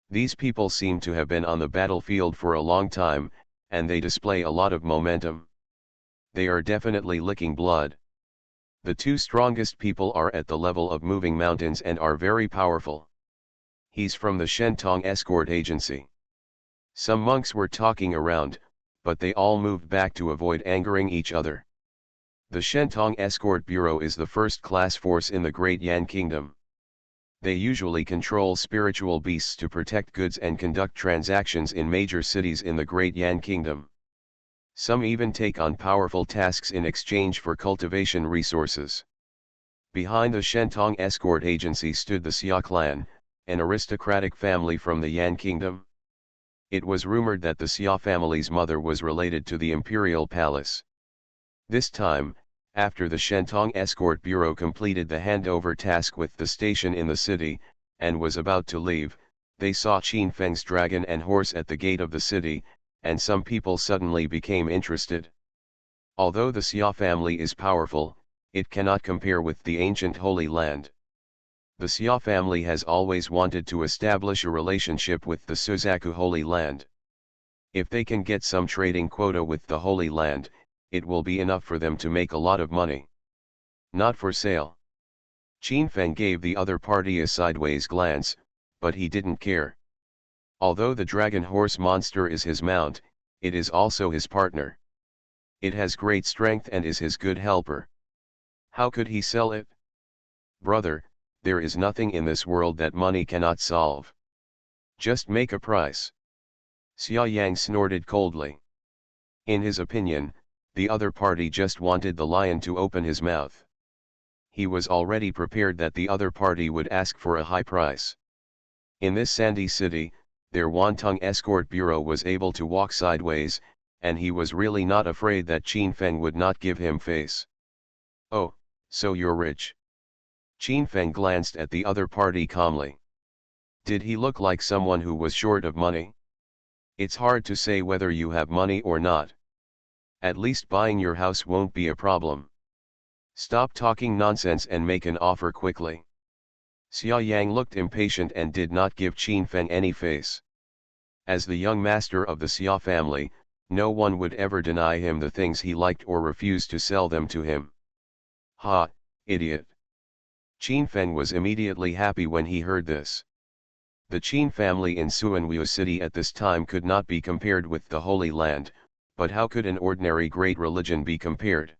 These people seem to have been on the battlefield for a long time, and they display a lot of momentum. They are definitely licking blood. The 2 strongest people are at the level of moving mountains and are very powerful. He's from the Shentong escort agency. Some monks were talking around, but they all moved back to avoid angering each other. The Shentong Escort Bureau is the first-class force in the Great Yan Kingdom. They usually control spiritual beasts to protect goods and conduct transactions in major cities in the Great Yan Kingdom. Some even take on powerful tasks in exchange for cultivation resources. Behind the Shentong Escort Agency stood the Xia clan, an aristocratic family from the Yan Kingdom. It was rumored that the Xia family's mother was related to the imperial palace. This time, after the Shentong Escort Bureau completed the handover task with the station in the city, and was about to leave, they saw Qin Feng's dragon and horse at the gate of the city, and some people suddenly became interested. Although the Xia family is powerful, it cannot compare with the ancient Holy Land. The Xia family has always wanted to establish a relationship with the Suzaku Holy Land. If they can get some trading quota with the Holy Land, it will be enough for them to make a lot of money. Not for sale. Qin Feng gave the other party a sideways glance, but he didn't care. Although the dragon horse monster is his mount, it is also his partner. It has great strength and is his good helper. How could he sell it? Brother, there is nothing in this world that money cannot solve. Just make a price. Xia Yang snorted coldly. In his opinion, the other party just wanted the lion to open his mouth. He was already prepared that the other party would ask for a high price. In this sandy city, their Wantung escort bureau was able to walk sideways, and he was really not afraid that Qin Feng would not give him face. Oh, so you're rich. Qin Feng glanced at the other party calmly. Did he look like someone who was short of money? It's hard to say whether you have money or not. At least buying your house won't be a problem. Stop talking nonsense and make an offer quickly. Xia Yang looked impatient and did not give Qin Feng any face. As the young master of the Xia family, no one would ever deny him the things he liked or refuse to sell them to him. Ha, idiot. Qin Feng was immediately happy when he heard this. The Qin family in Suanwu city at this time could not be compared with the Holy Land, but how could an ordinary great religion be compared?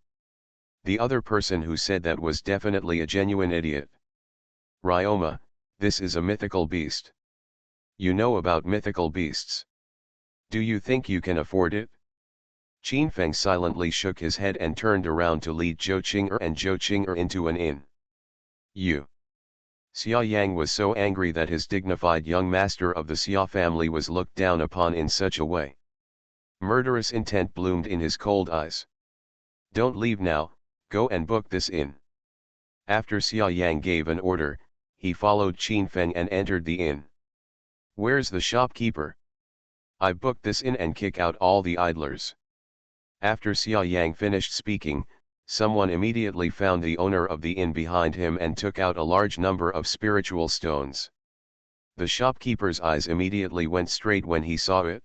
The other person who said that was definitely a genuine idiot. Ryoma, this is a mythical beast. You know about mythical beasts. Do you think you can afford it? Qin Feng silently shook his head and turned around to lead Zhou Qing'er and Zhou Qing'er into an inn. You. Xia Yang was so angry that his dignified young master of the Xia family was looked down upon in such a way. Murderous intent bloomed in his cold eyes. Don't leave now, go and book this inn. After Xia Yang gave an order, he followed Qin Feng and entered the inn. Where's the shopkeeper? I booked this inn and kick out all the idlers. After Xia Yang finished speaking, someone immediately found the owner of the inn behind him and took out a large number of spiritual stones. The shopkeeper's eyes immediately went straight when he saw it.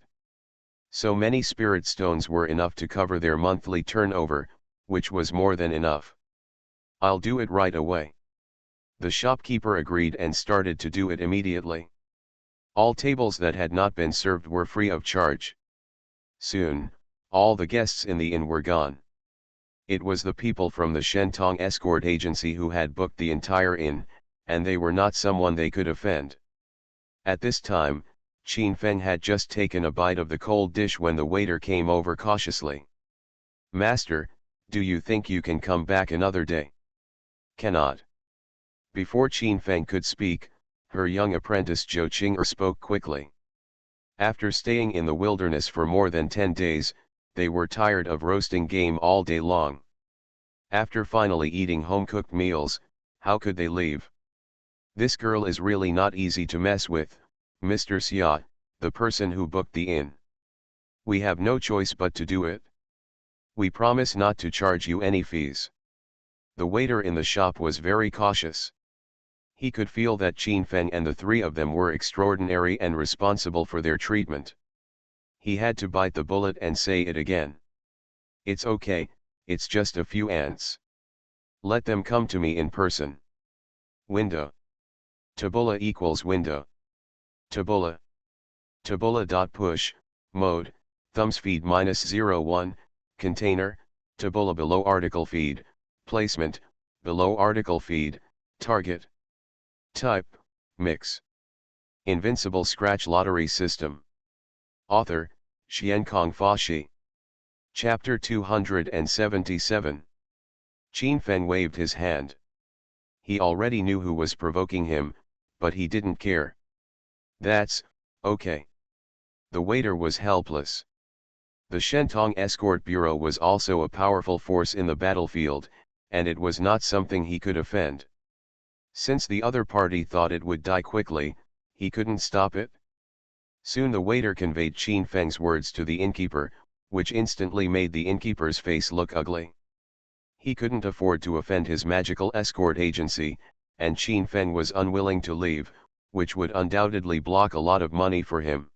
So many spirit stones were enough to cover their monthly turnover, which was more than enough. I'll do it right away. The shopkeeper agreed and started to do it immediately. All tables that had not been served were free of charge. Soon, all the guests in the inn were gone. It was the people from the Shentong escort agency who had booked the entire inn, and they were not someone they could offend. At this time, Qin Feng had just taken a bite of the cold dish when the waiter came over cautiously. Master, do you think you can come back another day? Cannot. Before Qin Feng could speak, her young apprentice Zhou Qing'er spoke quickly. After staying in the wilderness for more than 10 days, they were tired of roasting game all day long. After finally eating home-cooked meals, how could they leave? This girl is really not easy to mess with, Mr. Xia, the person who booked the inn. We have no choice but to do it. We promise not to charge you any fees. The waiter in the shop was very cautious. He could feel that Qin Feng and the three of them were extraordinary and responsible for their treatment. He had to bite the bullet and say it again. It's okay, it's just a few ants. Let them come to me in person. Window. Tabula equals window. Tabula. Tabula.push, mode, thumbs feed -01, container, tabula below article feed, placement, below article feed, target. Type, mix. Invincible Scratch Lottery System. Author, Xiankong Fashi. Chapter 277. Qin Feng waved his hand. He already knew who was provoking him, but he didn't care. That's, okay. The waiter was helpless. The Shentong Escort Bureau was also a powerful force in the battlefield, and it was not something he could offend. Since the other party thought it would die quickly, he couldn't stop it. Soon the waiter conveyed Qin Feng's words to the innkeeper, which instantly made the innkeeper's face look ugly. He couldn't afford to offend his magical escort agency, and Qin Feng was unwilling to leave, which would undoubtedly block a lot of money for him.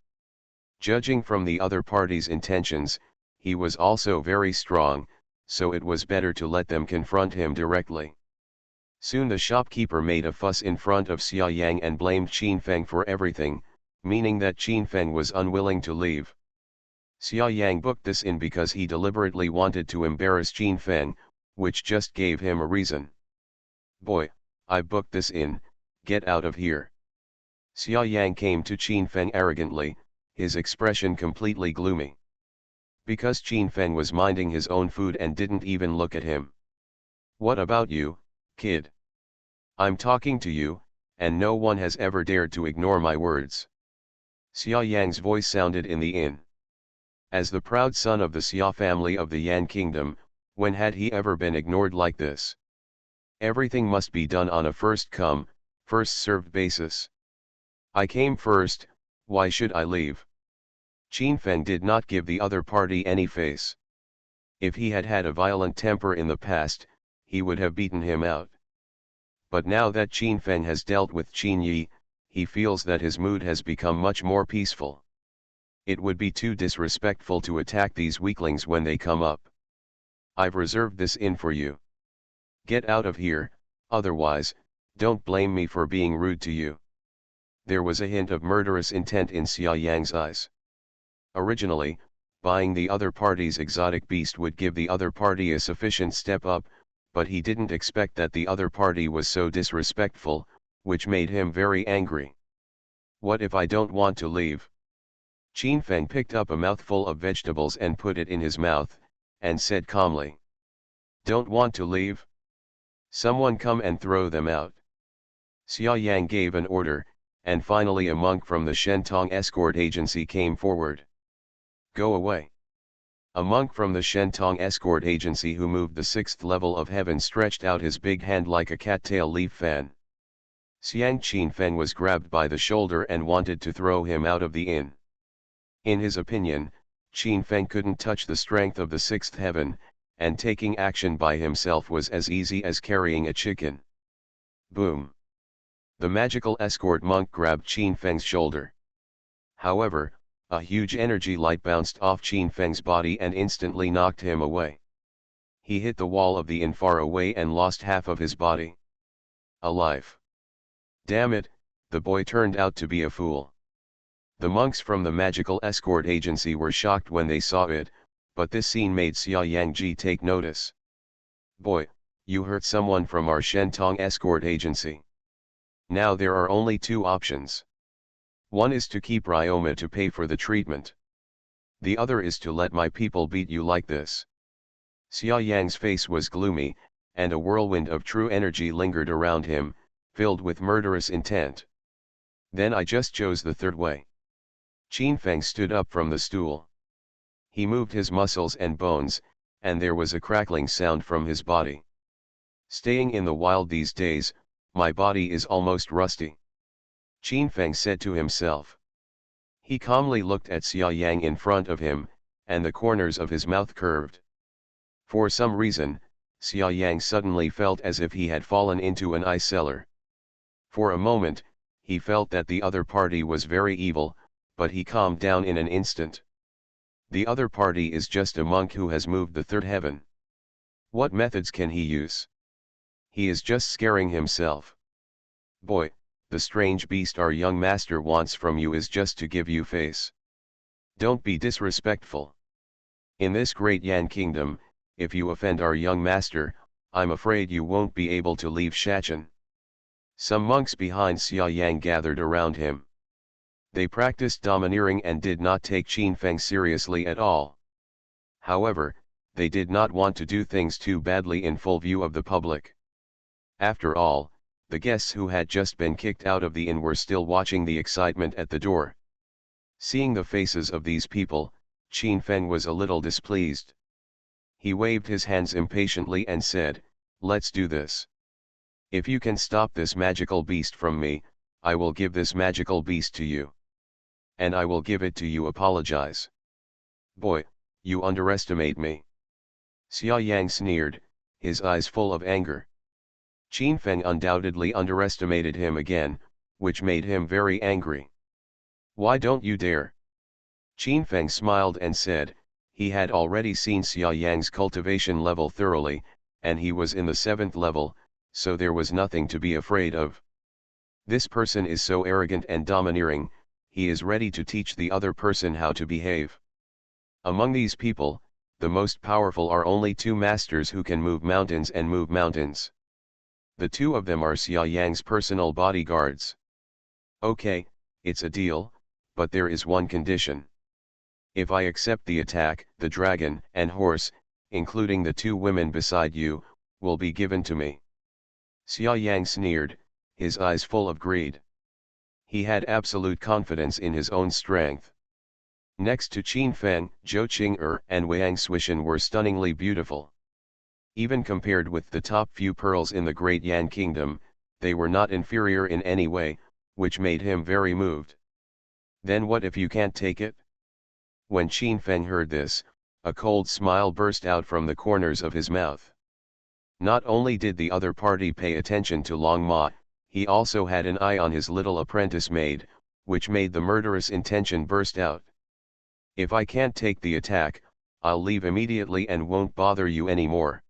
Judging from the other party's intentions, he was also very strong, so it was better to let them confront him directly. Soon the shopkeeper made a fuss in front of Xia Yang and blamed Qin Feng for everything, meaning that Qin Feng was unwilling to leave. Xia Yang booked this in because he deliberately wanted to embarrass Qin Feng, which just gave him a reason. "Boy, I booked this in, get out of here." Xia Yang came to Qin Feng arrogantly, his expression completely gloomy. Because Qin Feng was minding his own food and didn't even look at him. "What about you, kid? I'm talking to you, and no one has ever dared to ignore my words." Xia Yang's voice sounded in the inn. As the proud son of the Xia family of the Yan kingdom, when had he ever been ignored like this? Everything must be done on a first come, first served basis. "I came first, why should I leave?" Qin Feng did not give the other party any face. If he had had a violent temper in the past, he would have beaten him out. But now that Qin Feng has dealt with Qin Yi, he feels that his mood has become much more peaceful. It would be too disrespectful to attack these weaklings when they come up. "I've reserved this inn for you. Get out of here, otherwise, don't blame me for being rude to you." There was a hint of murderous intent in Xia Yang's eyes. Originally, buying the other party's exotic beast would give the other party a sufficient step up, but he didn't expect that the other party was so disrespectful, which made him very angry. "What if I don't want to leave?" Qin Feng picked up a mouthful of vegetables and put it in his mouth, and said calmly. "Don't want to leave? Someone come and throw them out." Xia Yang gave an order, and finally a monk from the Shentong escort agency came forward. "Go away." A monk from the Shentong escort agency who moved the 6th level of heaven stretched out his big hand like a cattail leaf fan. Xiang Qin Feng was grabbed by the shoulder and wanted to throw him out of the inn. In his opinion, Qin Feng couldn't touch the strength of the 6th heaven, and taking action by himself was as easy as carrying a chicken. Boom! The magical escort monk grabbed Qin Feng's shoulder. However, a huge energy light bounced off Qin Feng's body and instantly knocked him away. He hit the wall of the inn far away and lost half of his body. A life. Damn it, the boy turned out to be a fool. The monks from the magical escort agency were shocked when they saw it, but this scene made Xia Yangji take notice. "Boy, you hurt someone from our Shentong escort agency. Now there are only two options. One is to keep Ryoma to pay for the treatment. The other is to let my people beat you like this." Xia Yang's face was gloomy, and a whirlwind of true energy lingered around him, filled with murderous intent. "Then I just chose the third way." Qin Feng stood up from the stool. He moved his muscles and bones, and there was a crackling sound from his body. "Staying in the wild these days, my body is almost rusty," Qin Feng said to himself. He calmly looked at Xia Yang in front of him, and the corners of his mouth curved. For some reason, Xia Yang suddenly felt as if he had fallen into an ice cellar. For a moment, he felt that the other party was very evil, but he calmed down in an instant. The other party is just a monk who has moved the third heaven. What methods can he use? He is just scaring himself. "Boy, the strange beast our young master wants from you is just to give you face. Don't be disrespectful. In this great Yan kingdom, if you offend our young master, I'm afraid you won't be able to leave Shachan." Some monks behind Xia Yang gathered around him. They practiced domineering and did not take Qin Feng seriously at all. However, they did not want to do things too badly in full view of the public. After all, the guests who had just been kicked out of the inn were still watching the excitement at the door. Seeing the faces of these people, Qin Feng was a little displeased. He waved his hands impatiently and said, "Let's do this. If you can stop this magical beast from me, I will give this magical beast to you. And I will give it to you. Apologize." "Boy, you underestimate me." Xia Yang sneered, his eyes full of anger. Qin Feng undoubtedly underestimated him again, which made him very angry. "Why don't you dare?" Qin Feng smiled and said, he had already seen Xia Yang's cultivation level thoroughly, and he was in the 7th level, so there was nothing to be afraid of. This person is so arrogant and domineering, he is ready to teach the other person how to behave. Among these people, the most powerful are only two masters who can move mountains and move mountains. The two of them are Xia Yang's personal bodyguards. Okay, it's a deal, but there is one condition. If I accept the attack, the dragon and horse, including the two women beside you, will be given to me. Xia Yang sneered, his eyes full of greed. He had absolute confidence in his own strength. Next to Qin Feng, Zhou Qing'er and Wang Suishan were stunningly beautiful. Even compared with the top few pearls in the Great Yan Kingdom, they were not inferior in any way, which made him very moved. Then what if you can't take it? When Qin Feng heard this, a cold smile burst out from the corners of his mouth. Not only did the other party pay attention to Long Ma, he also had an eye on his little apprentice maid, which made the murderous intention burst out. If I can't take the attack, I'll leave immediately and won't bother you anymore.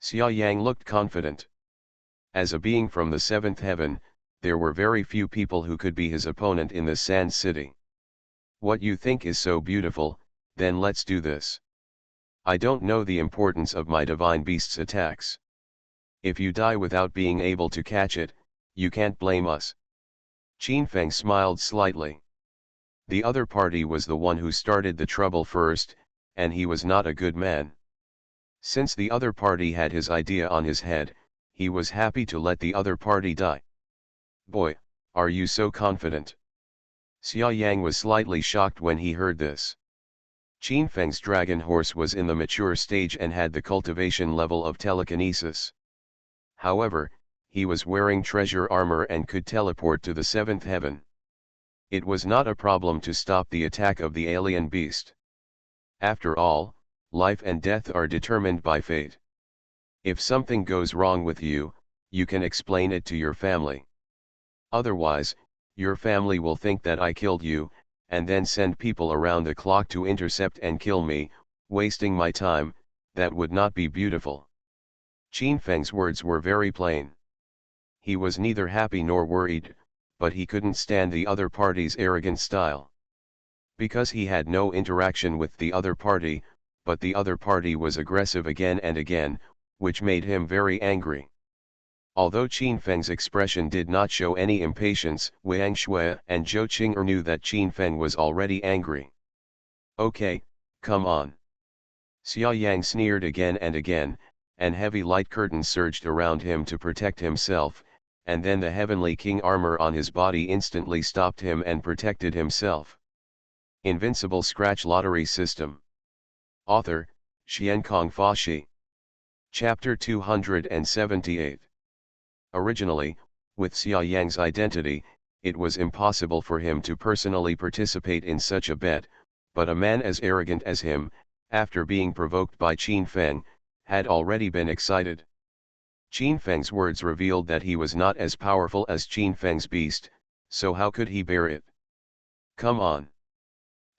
Xia Yang looked confident. As a being from the seventh heaven, there were very few people who could be his opponent in this sand city. What you think is so beautiful, then let's do this. I don't know the importance of my divine beast's attacks. If you die without being able to catch it, you can't blame us. Qin Feng smiled slightly. The other party was the one who started the trouble first, and he was not a good man. Since the other party had his idea on his head, he was happy to let the other party die. Boy, are you so confident? Xia Yang was slightly shocked when he heard this. Qin Feng's dragon horse was in the mature stage and had the cultivation level of telekinesis. However, he was wearing treasure armor and could teleport to the seventh heaven. It was not a problem to stop the attack of the alien beast. After all, life and death are determined by fate. If something goes wrong with you, you can explain it to your family. Otherwise, your family will think that I killed you, and then send people around the clock to intercept and kill me, wasting my time. That would not be beautiful. Qin Feng's words were very plain. He was neither happy nor worried, but he couldn't stand the other party's arrogant style. Because he had no interaction with the other party, but the other party was aggressive again and again, which made him very angry. Although Qin Feng's expression did not show any impatience, Wang Shui and Zhou Qing'er knew that Qin Feng was already angry. Okay, come on. Xia Yang sneered again and again, and heavy light curtains surged around him to protect himself, and then the heavenly king armor on his body instantly stopped him and protected himself. Invincible Scratch Lottery System. Author, Xiankong Fashi. Chapter 278. Originally, with Xia Yang's identity, it was impossible for him to personally participate in such a bet, but a man as arrogant as him, after being provoked by Qin Feng, had already been excited. Qin Feng's words revealed that he was not as powerful as Qin Feng's beast, so how could he bear it? Come on.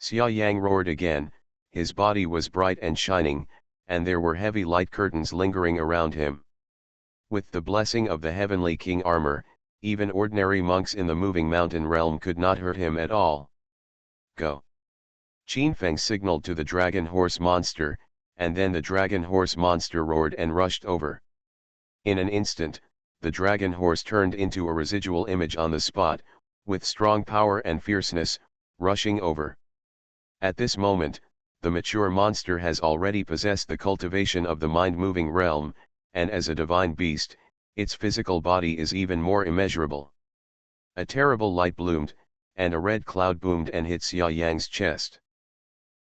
Xia Yang roared again, his body was bright and shining, and there were heavy light curtains lingering around him. With the blessing of the heavenly king armor, even ordinary monks in the moving mountain realm could not hurt him at all. Go. Qin Feng signaled to the dragon horse monster, and then the dragon horse monster roared and rushed over. In an instant, the dragon horse turned into a residual image on the spot, with strong power and fierceness, rushing over. At this moment, the mature monster has already possessed the cultivation of the mind-moving realm, and as a divine beast, its physical body is even more immeasurable. A terrible light bloomed, and a red cloud boomed and hit Xia Yang's chest.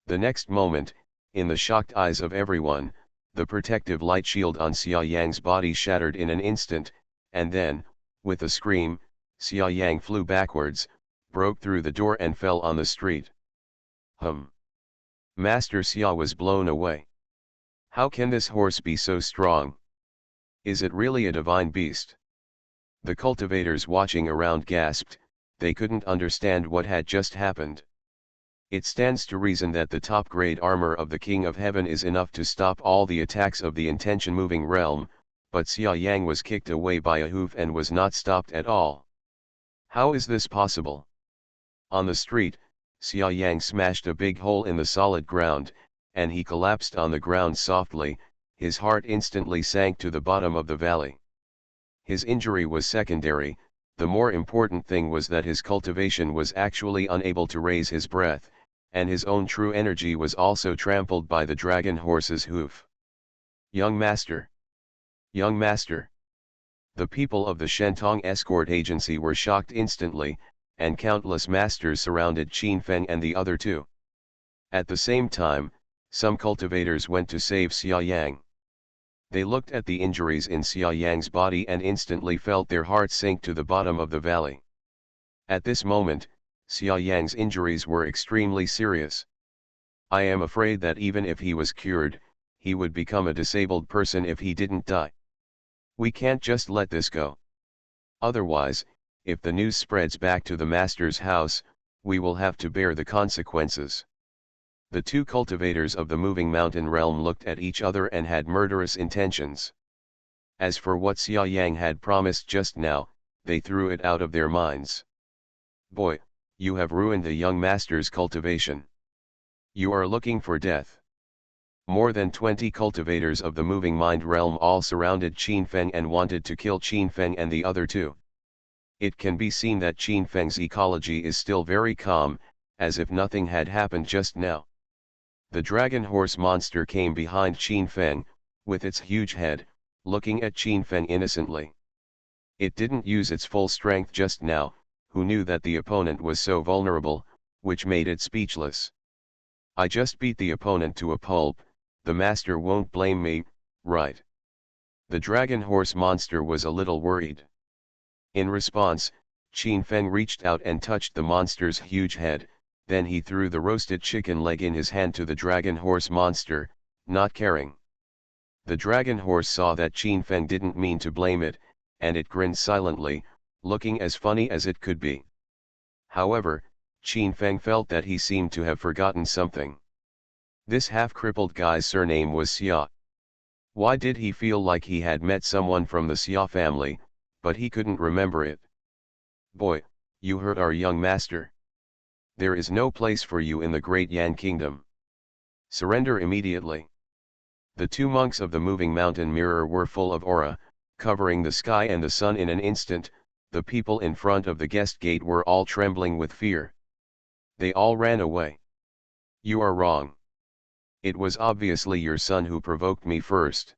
The next moment, in the shocked eyes of everyone, the protective light shield on Xia Yang's body shattered in an instant, and then, with a scream, Xia Yang flew backwards, broke through the door and fell on the street. Master Xia was blown away. How can this horse be so strong? Is it really a divine beast? The cultivators watching around gasped, they couldn't understand what had just happened. It stands to reason that the top-grade armor of the King of Heaven is enough to stop all the attacks of the intention-moving realm, but Xia Yang was kicked away by a hoof and was not stopped at all. How is this possible? On the street, Xia Yang smashed a big hole in the solid ground, and he collapsed on the ground softly. His heart instantly sank to the bottom of the valley. His injury was secondary, the more important thing was that his cultivation was actually unable to raise his breath, and his own true energy was also trampled by the dragon horse's hoof. Young Master! Young Master! The people of the Shentong escort agency were shocked instantly, and countless masters surrounded Qin Feng and the other two. At the same time, some cultivators went to save Xia Yang. They looked at the injuries in Xia Yang's body and instantly felt their hearts sink to the bottom of the valley. At this moment, Xia Yang's injuries were extremely serious. I am afraid that even if he was cured, he would become a disabled person if he didn't die. We can't just let this go. Otherwise, if the news spreads back to the master's house, we will have to bear the consequences. The two cultivators of the moving mountain realm looked at each other and had murderous intentions. As for what Xia Yang had promised just now, they threw it out of their minds. Boy, you have ruined the young master's cultivation. You are looking for death. More than 20 cultivators of the moving mind realm all surrounded Qin Feng and wanted to kill Qin Feng and the other two. It can be seen that Qin Feng's ecology is still very calm, as if nothing had happened just now. The dragon horse monster came behind Qin Feng, with its huge head, looking at Qin Feng innocently. It didn't use its full strength just now, who knew that the opponent was so vulnerable, which made it speechless. I just beat the opponent to a pulp, the master won't blame me, right? The dragon horse monster was a little worried. In response, Qin Feng reached out and touched the monster's huge head, then he threw the roasted chicken leg in his hand to the dragon horse monster, not caring. The dragon horse saw that Qin Feng didn't mean to blame it, and it grinned silently, looking as funny as it could be. However, Qin Feng felt that he seemed to have forgotten something. This half-crippled guy's surname was Xia. Why did he feel like he had met someone from the Xia family, but he couldn't remember it? Boy, you hurt our young master. There is no place for you in the Great Yan Kingdom. Surrender immediately. The two monks of the moving mountain mirror were full of aura, covering the sky and the sun in an instant. The people in front of the guest gate were all trembling with fear. They all ran away. You are wrong. It was obviously your son who provoked me first.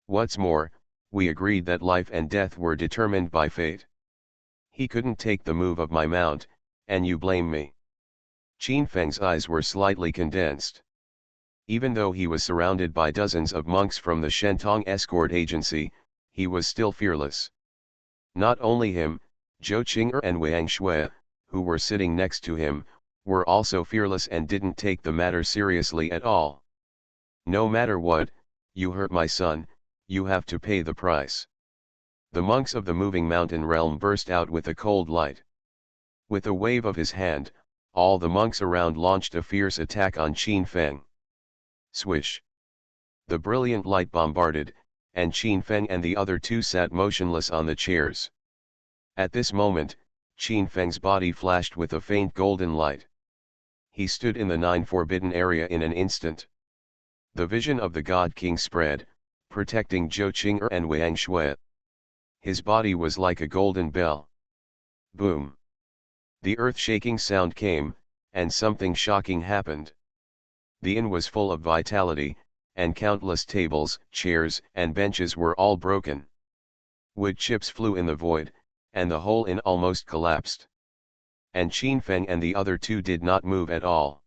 What's more, we agreed that life and death were determined by fate. He couldn't take the move of my mount, and you blame me. Qin Feng's eyes were slightly condensed. Even though he was surrounded by dozens of monks from the Shentong escort agency, he was still fearless. Not only him, Zhou Qing'er and Wang Shui, who were sitting next to him, were also fearless and didn't take the matter seriously at all. No matter what, you hurt my son, you have to pay the price. The monks of the moving mountain realm burst out with a cold light. With a wave of his hand, all the monks around launched a fierce attack on Qin Feng. Swish! The brilliant light bombarded, and Qin Feng and the other two sat motionless on the chairs. At this moment, Qin Feng's body flashed with a faint golden light. He stood in the 9 forbidden area in an instant. The vision of the God King spread, protecting Zhou Qing'er and Wang Shui. His body was like a golden bell. Boom! The earth-shaking sound came, and something shocking happened. The inn was full of vitality, and countless tables, chairs, and benches were all broken. Wood chips flew in the void, and the whole inn almost collapsed. And Qin Feng and the other two did not move at all.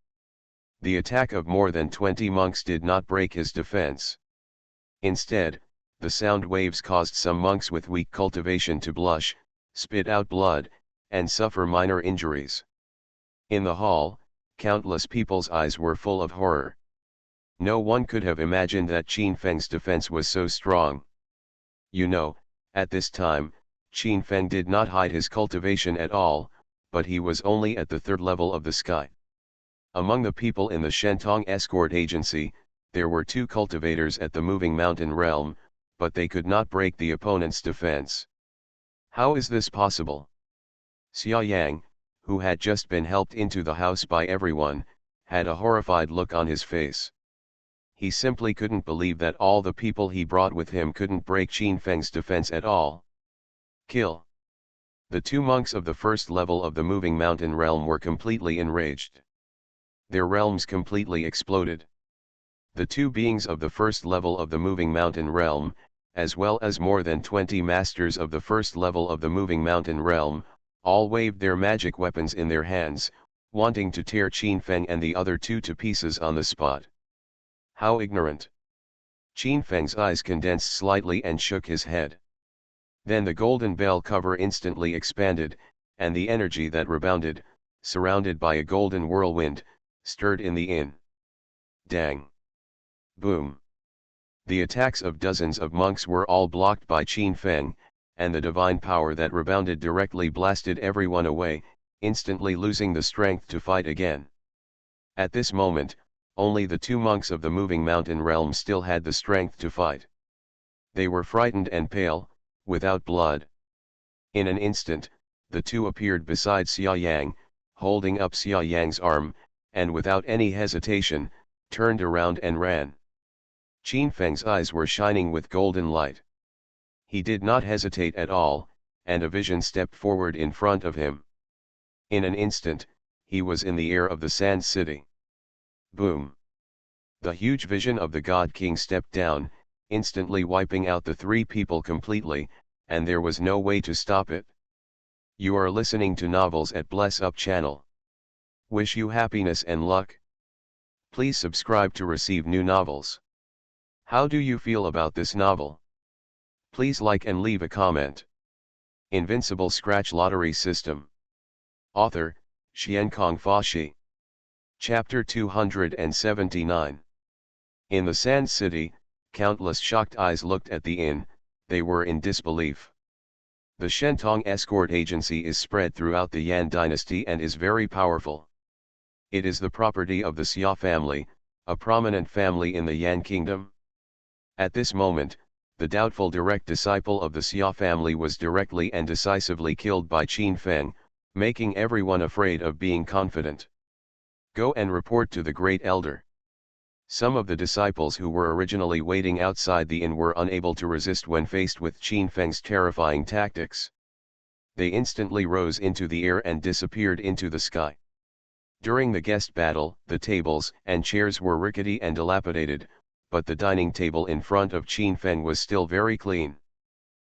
The attack of more than 20 monks did not break his defense. Instead, the sound waves caused some monks with weak cultivation to blush, spit out blood, and suffer minor injuries. In the hall, countless people's eyes were full of horror. No one could have imagined that Qin Feng's defense was so strong. You know, at this time, Qin Feng did not hide his cultivation at all, but he was only at the 3rd level of the sky. Among the people in the Shentong escort agency, there were 2 cultivators at the moving mountain realm, but they could not break the opponent's defense. How is this possible? Xia Yang, who had just been helped into the house by everyone, had a horrified look on his face. He simply couldn't believe that all the people he brought with him couldn't break Qin Feng's defense at all. Kill. The two monks of the first level of the moving mountain realm were completely enraged. Their realms completely exploded. The two beings of the first level of the moving mountain realm, as well as more than 20 masters of the first level of the moving mountain realm, all waved their magic weapons in their hands, wanting to tear Qin Feng and the other two to pieces on the spot. How ignorant! Qin Feng's eyes condensed slightly and shook his head. Then the golden bell cover instantly expanded, and the energy that rebounded, surrounded by a golden whirlwind, stirred in the inn. Dang! Boom! The attacks of dozens of monks were all blocked by Qin Feng, and the divine power that rebounded directly blasted everyone away, instantly losing the strength to fight again. At this moment, only the two monks of the moving mountain realm still had the strength to fight. They were frightened and pale, without blood. In an instant, the two appeared beside Xia Yang, holding up Xia Yang's arm, and without any hesitation, turned around and ran. Qin Feng's eyes were shining with golden light. He did not hesitate at all, and a vision stepped forward in front of him. In an instant, he was in the air of the Sand City. Boom! The huge vision of the God King stepped down, instantly wiping out the three people completely, and there was no way to stop it. You are listening to Novels at Bless Up channel. Wish you happiness and luck. Please subscribe to receive new novels. How do you feel about this novel? Please like and leave a comment. Invincible Scratch Lottery System. Author, Xiankong Fashi. Chapter 279. In the Sand City, countless shocked eyes looked at the inn, they were in disbelief. The Shentong escort agency is spread throughout the Yan dynasty and is very powerful. It is the property of the Xia family, a prominent family in the Yan kingdom. At this moment, the doubtful direct disciple of the Xia family was directly and decisively killed by Qin Feng, making everyone afraid of being confident. Go and report to the Great Elder. Some of the disciples who were originally waiting outside the inn were unable to resist when faced with Qin Feng's terrifying tactics. They instantly rose into the air and disappeared into the sky. During the guest battle, the tables and chairs were rickety and dilapidated, but the dining table in front of Qin Feng was still very clean.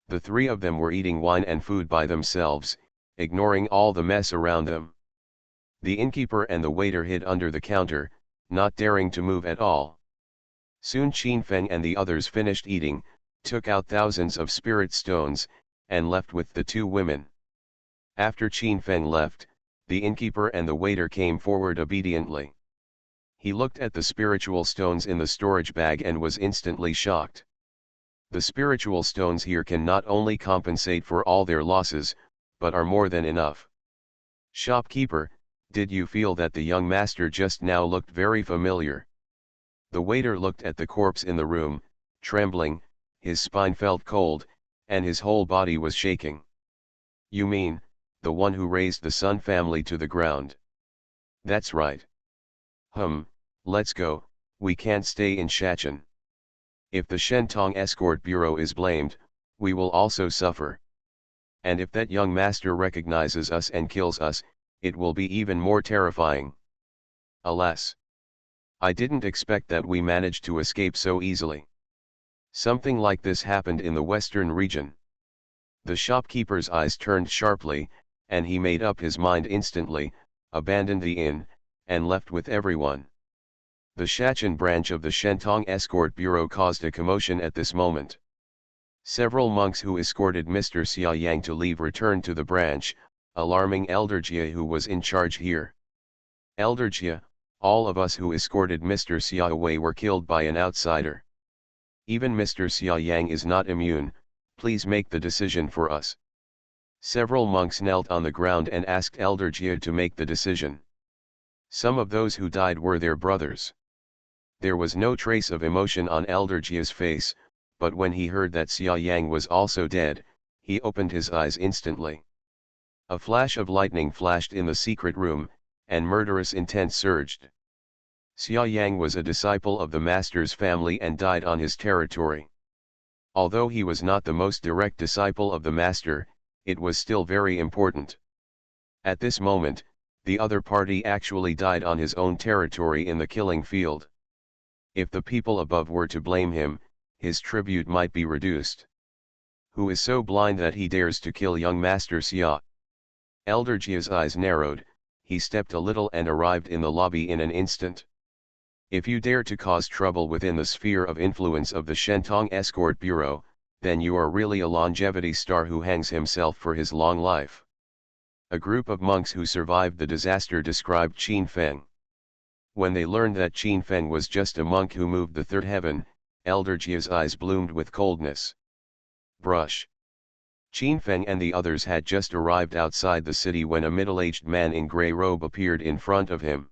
The three of them were eating wine and food by themselves, ignoring all the mess around them. The innkeeper and the waiter hid under the counter, not daring to move at all. Soon Qin Feng and the others finished eating, took out thousands of spirit stones, and left with the two women. After Qin Feng left, the innkeeper and the waiter came forward obediently. He looked at the spiritual stones in the storage bag and was instantly shocked. The spiritual stones here can not only compensate for all their losses, but are more than enough. Shopkeeper, did you feel that the young master just now looked very familiar? The waiter looked at the corpse in the room, trembling, his spine felt cold, and his whole body was shaking. You mean, the one who raised the Sun family to the ground? That's right. Let's go, we can't stay in Shachan. If the Shentong Escort Bureau is blamed, we will also suffer. And if that young master recognizes us and kills us, it will be even more terrifying. Alas! I didn't expect that we managed to escape so easily. Something like this happened in the western region. The shopkeeper's eyes turned sharply, and he made up his mind instantly, abandoned the inn, and left with everyone. The Shachan branch of the Shentong Escort Bureau caused a commotion at this moment. Several monks who escorted Mr. Xia Yang to leave returned to the branch, alarming Elder Jia who was in charge here. Elder Jia, all of us who escorted Mr. Xia away were killed by an outsider. Even Mr. Xia Yang is not immune, please make the decision for us. Several monks knelt on the ground and asked Elder Jia to make the decision. Some of those who died were their brothers. There was no trace of emotion on Elder Jia's face, but when he heard that Xia Yang was also dead, he opened his eyes instantly. A flash of lightning flashed in the secret room, and murderous intent surged. Xia Yang was a disciple of the master's family and died on his territory. Although he was not the most direct disciple of the master, it was still very important. At this moment, the other party actually died on his own territory in the killing field. If the people above were to blame him, his tribute might be reduced. Who is so blind that he dares to kill young Master Xia? Elder Jia's eyes narrowed, he stepped a little and arrived in the lobby in an instant. If you dare to cause trouble within the sphere of influence of the Shentong Escort Bureau, then you are really a longevity star who hangs himself for his long life. A group of monks who survived the disaster described Qin Feng. When they learned that Qin Feng was just a monk who moved the third heaven, Elder Jia's eyes bloomed with coldness. Brush. Qin Feng and the others had just arrived outside the city when a middle-aged man in grey robe appeared in front of him.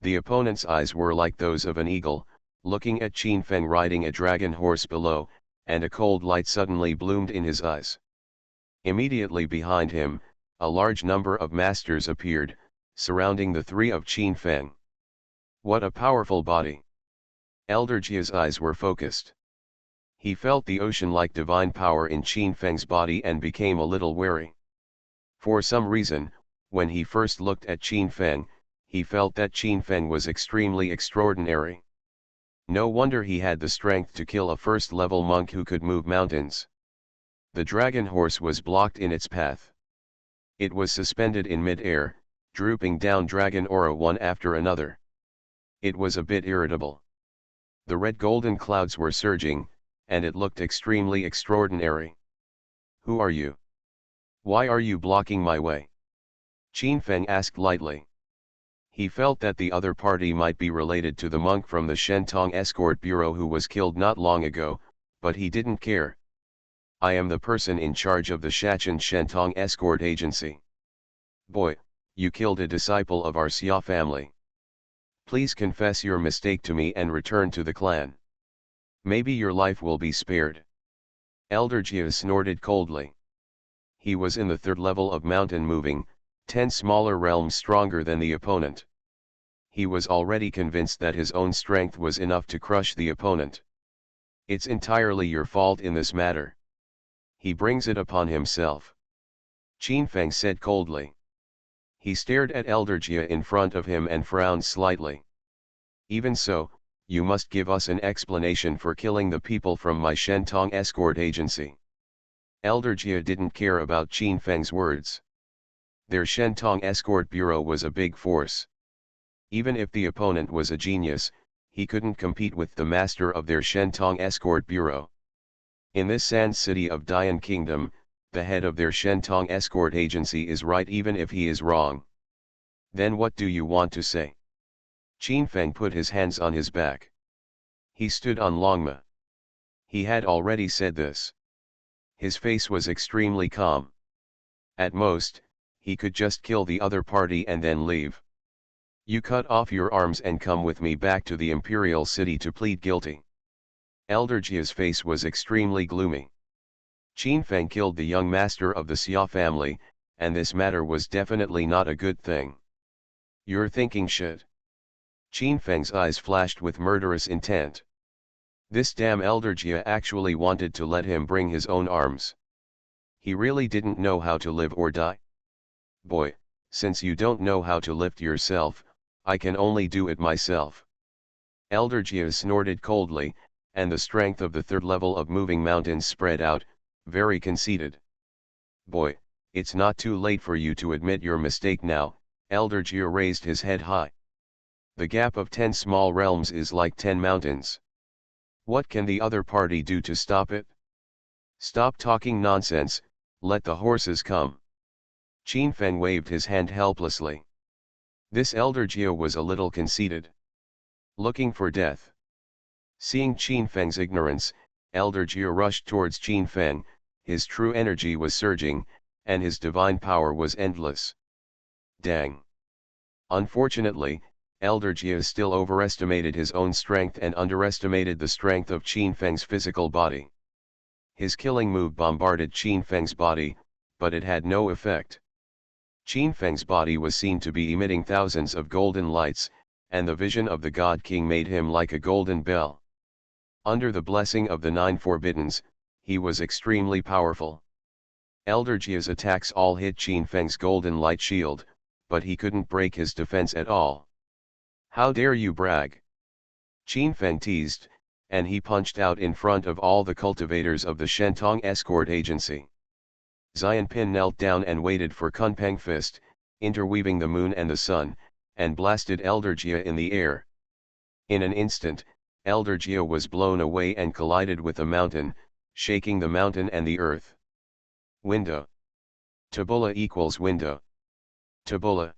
The opponent's eyes were like those of an eagle, looking at Qin Feng riding a dragon horse below, and a cold light suddenly bloomed in his eyes. Immediately behind him, a large number of masters appeared, surrounding the three of Qin Feng. What a powerful body! Elder Jia's eyes were focused. He felt the ocean-like divine power in Qin Feng's body and became a little wary. For some reason, when he first looked at Qin Feng, he felt that Qin Feng was extremely extraordinary. No wonder he had the strength to kill a first-level monk who could move mountains. The dragon horse was blocked in its path. It was suspended in mid-air, drooping down dragon aura one after another. It was a bit irritable. The red-golden clouds were surging, and it looked extremely extraordinary. Who are you? Why are you blocking my way? Qin Feng asked lightly. He felt that the other party might be related to the monk from the Shentong Escort Bureau who was killed not long ago, but he didn't care. I am the person in charge of the Shachan Shentong Escort Agency. Boy, you killed a disciple of our Xia family. Please confess your mistake to me and return to the clan. Maybe your life will be spared. Elder Jia snorted coldly. He was in the third level of mountain moving, 10 smaller realms stronger than the opponent. He was already convinced that his own strength was enough to crush the opponent. It's entirely your fault in this matter. He brings it upon himself. Qin Feng said coldly. He stared at Elder Jia in front of him and frowned slightly. Even so, you must give us an explanation for killing the people from my Shentong Escort Agency. Elder Jia didn't care about Qin Feng's words. Their Shentong Escort Bureau was a big force. Even if the opponent was a genius, he couldn't compete with the master of their Shentong Escort Bureau. In this sand city of Dian Kingdom, the head of their Shentong Escort Agency is right even if he is wrong. Then what do you want to say? Qin Feng put his hands on his back. He stood on Longma. He had already said this. His face was extremely calm. At most, he could just kill the other party and then leave. You cut off your arms and come with me back to the Imperial City to plead guilty. Elder Jia's face was extremely gloomy. Qin Feng killed the young master of the Xia family, and this matter was definitely not a good thing. You're thinking shit. Qin Feng's eyes flashed with murderous intent. This damn Elder Jia actually wanted to let him bring his own arms. He really didn't know how to live or die. Boy, since you don't know how to lift yourself, I can only do it myself. Elder Jia snorted coldly, and the strength of the third level of moving mountains spread out, very conceited. Boy, it's not too late for you to admit your mistake now. Elder Jia raised his head high. The gap of 10 small realms is like 10 mountains. What can the other party do to stop it? Stop talking nonsense, let the horses come. Qin Feng waved his hand helplessly. This Elder Jia was a little conceited. Looking for death. Seeing Qin Feng's ignorance, Elder Jia rushed towards Qin Feng, his true energy was surging, and his divine power was endless. Dang. Unfortunately, Elder Jia still overestimated his own strength and underestimated the strength of Qin Feng's physical body. His killing move bombarded Qin Feng's body, but it had no effect. Qin Feng's body was seen to be emitting thousands of golden lights, and the vision of the God King made him like a golden bell. Under the blessing of the Nine Forbiddens, he was extremely powerful. Elder Jia's attacks all hit Qin Feng's golden light shield, but he couldn't break his defense at all. "How dare you brag?" Qin Feng teased, and he punched out in front of all the cultivators of the Shentong escort agency. Xianpin knelt down and waited for Kunpeng Fist, interweaving the moon and the sun, and blasted Elder Jia in the air. In an instant, Elder Jia was blown away and collided with a mountain, shaking the mountain and the earth. Window. Tabula equals window. Tabula.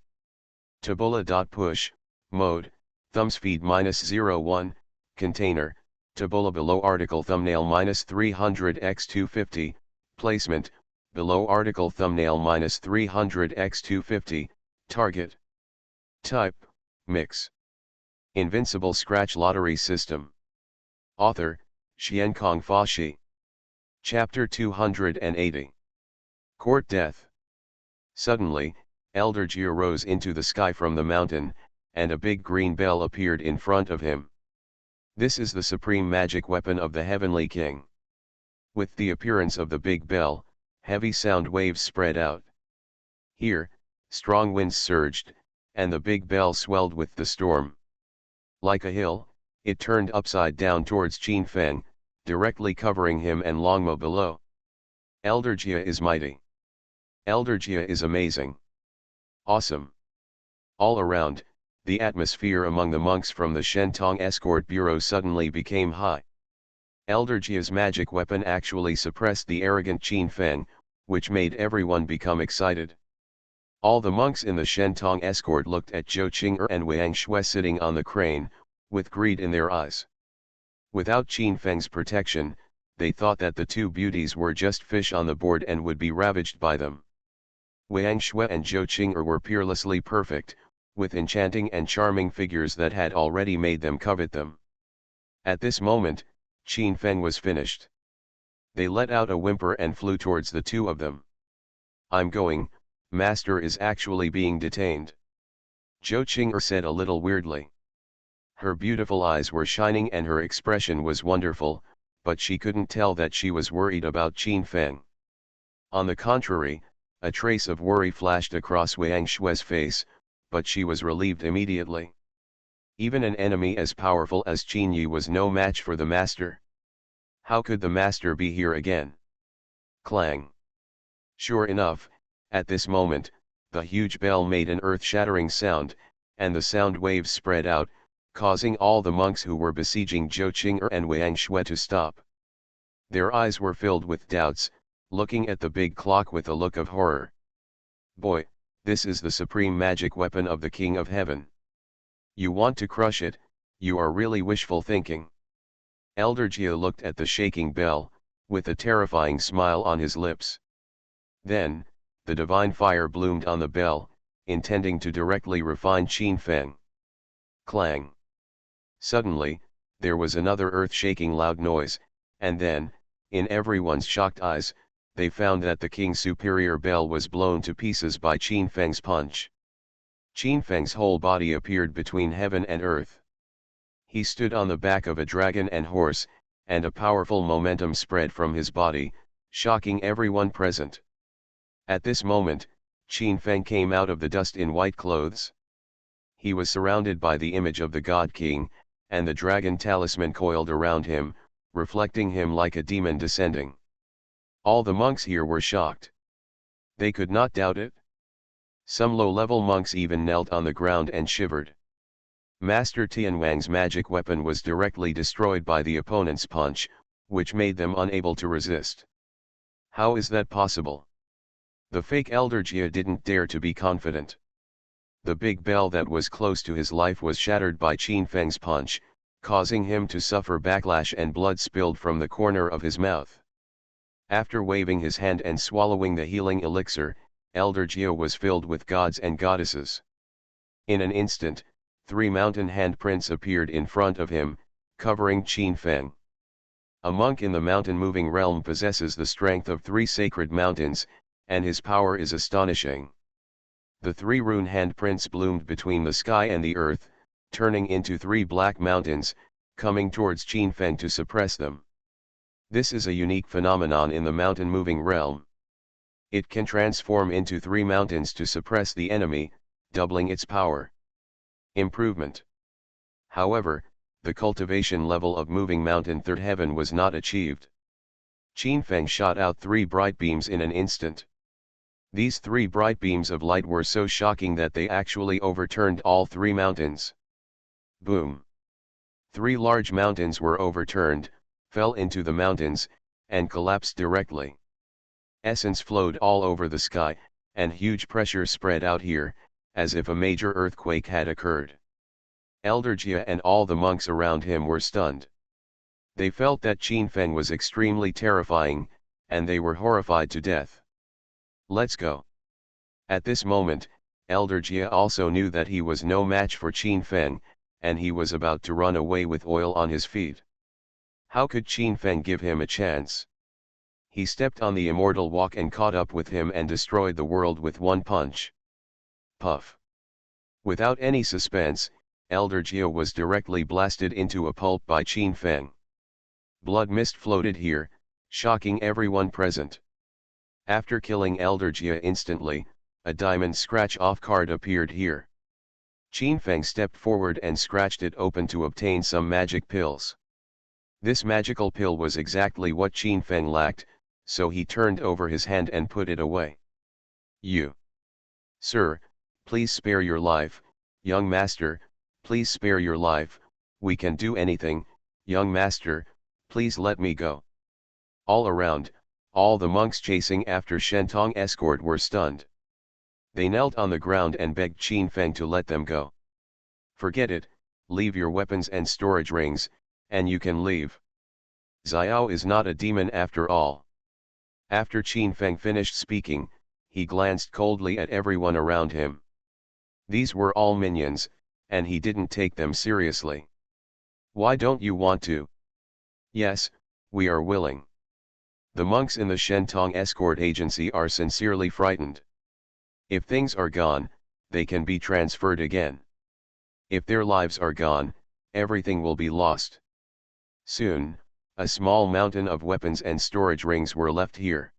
Tabula.push, mode, thumbspeed -01, container, tabula below article thumbnail -300x250, placement, below article thumbnail -300x250, target. Type, mix. Invincible Scratch Lottery System. Author, Xiankong Fashi. Chapter 280. Court Death. Suddenly, Elder Jia rose into the sky from the mountain, and a big green bell appeared in front of him. This is the supreme magic weapon of the Heavenly King. With the appearance of the big bell, heavy sound waves spread out. Here, strong winds surged, and the big bell swelled with the storm. Like a hill, it turned upside down towards Qin Feng, directly covering him and Longmo below. Elder Jia is mighty. Elder Jia is amazing. Awesome. All around, the atmosphere among the monks from the Shentong Escort Bureau suddenly became high. Elder Jia's magic weapon actually suppressed the arrogant Qin Feng, which made everyone become excited. All the monks in the Shentong Escort looked at Zhou Qing'er and Wang Shui sitting on the crane, with greed in their eyes. Without Qin Feng's protection, they thought that the two beauties were just fish on the board and would be ravaged by them. Wang Shui and Zhou Qing'er were peerlessly perfect, with enchanting and charming figures that had already made them covet them. At this moment, Qin Feng was finished. They let out a whimper and flew towards the two of them. "I'm going, Master is actually being detained," Zhou Qing'er said a little weirdly. Her beautiful eyes were shining and her expression was wonderful, but she couldn't tell that she was worried about Qin Feng. On the contrary, a trace of worry flashed across Wang Shui's face, but she was relieved immediately. Even an enemy as powerful as Qin Yi was no match for the master. How could the master be here again? Clang. Sure enough, at this moment, the huge bell made an earth-shattering sound, and the sound waves spread out, causing all the monks who were besieging Zhou Qing'er and Wang Shui to stop. Their eyes were filled with doubts, looking at the big clock with a look of horror. "Boy, this is the supreme magic weapon of the King of Heaven. You want to crush it, you are really wishful thinking." Elder Jia looked at the shaking bell, with a terrifying smile on his lips. Then, the divine fire bloomed on the bell, intending to directly refine Qin Feng. Clang. Suddenly, there was another earth-shaking loud noise, and then, in everyone's shocked eyes, they found that the king's superior bell was blown to pieces by Qin Feng's punch. Qin Feng's whole body appeared between heaven and earth. He stood on the back of a dragon and horse, and a powerful momentum spread from his body, shocking everyone present. At this moment, Qin Feng came out of the dust in white clothes. He was surrounded by the image of the God King, and the dragon talisman coiled around him, reflecting him like a demon descending. All the monks here were shocked. They could not doubt it. Some low-level monks even knelt on the ground and shivered. Master Tianwang's magic weapon was directly destroyed by the opponent's punch, which made them unable to resist. How is that possible? The fake Elder Jia didn't dare to be confident. The big bell that was close to his life was shattered by Qin Feng's punch, causing him to suffer backlash and blood spilled from the corner of his mouth. After waving his hand and swallowing the healing elixir, Elder Jia was filled with gods and goddesses. In an instant, 3 mountain handprints appeared in front of him, covering Qin Feng. A monk in the mountain-moving realm possesses the strength of 3 sacred mountains, and his power is astonishing. The 3 rune handprints bloomed between the sky and the earth, turning into 3 black mountains, coming towards Qin Feng to suppress them. This is a unique phenomenon in the mountain-moving realm. It can transform into 3 mountains to suppress the enemy, doubling its power. Improvement. However, the cultivation level of moving mountain third heaven was not achieved. Qin Feng shot out 3 bright beams in an instant. These 3 bright beams of light were so shocking that they actually overturned all 3 mountains. Boom! 3 large mountains were overturned, fell into the mountains, and collapsed directly. Essence flowed all over the sky, and huge pressure spread out here, as if a major earthquake had occurred. Elder Jia and all the monks around him were stunned. They felt that Qin Feng was extremely terrifying, and they were horrified to death. Let's go. At this moment, Elder Jia also knew that he was no match for Qin Feng, and he was about to run away with oil on his feet. How could Qin Feng give him a chance? He stepped on the immortal walk and caught up with him and destroyed the world with one punch. Puff. Without any suspense, Elder Jia was directly blasted into a pulp by Qin Feng. Blood mist floated here, shocking everyone present. After killing Elder Jia instantly, a diamond scratch-off card appeared here. Qin Feng stepped forward and scratched it open to obtain some magic pills. This magical pill was exactly what Qin Feng lacked, so he turned over his hand and put it away. You. Sir, please spare your life, young master, please spare your life, we can do anything, young master, please let me go. All around, all the monks chasing after Shentong escort were stunned. They knelt on the ground and begged Qin Feng to let them go. Forget it, leave your weapons and storage rings, and you can leave. Xiao is not a demon after all. After Qin Feng finished speaking, he glanced coldly at everyone around him. These were all minions, and he didn't take them seriously. Why don't you want to? Yes, we are willing. The monks in the Shentong escort agency are sincerely frightened. If things are gone, they can be transferred again. If their lives are gone, everything will be lost. Soon, a small mountain of weapons and storage rings were left here.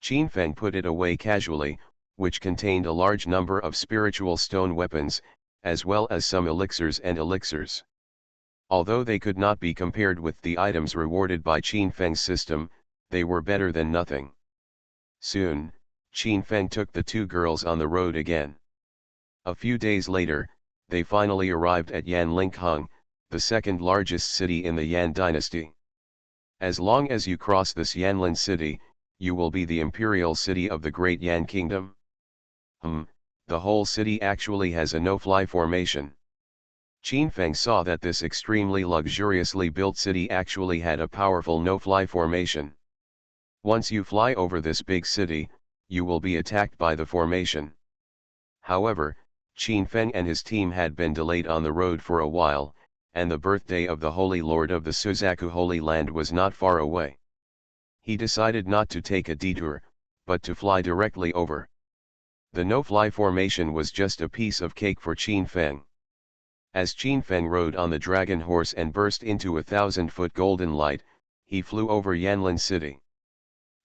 Qin Feng put it away casually, which contained a large number of spiritual stone weapons, as well as some elixirs and elixirs. Although they could not be compared with the items rewarded by Qin Feng's system, they were better than nothing. Soon, Qin Feng took the 2 girls on the road again. A few days later, they finally arrived at Yanlingheng, the second largest city in the Yan dynasty. As long as you cross this Yanlin city, you will be the imperial city of the great Yan kingdom. The whole city actually has a no-fly formation. Qin Feng saw that this extremely luxuriously built city actually had a powerful no-fly formation. Once you fly over this big city, you will be attacked by the formation. However, Qin Feng and his team had been delayed on the road for a while, and the birthday of the Holy Lord of the Suzaku Holy Land was not far away. He decided not to take a detour, but to fly directly over. The no-fly formation was just a piece of cake for Qin Feng. As Qin Feng rode on the dragon horse and burst into 1,000-foot golden light, he flew over Yanlin city.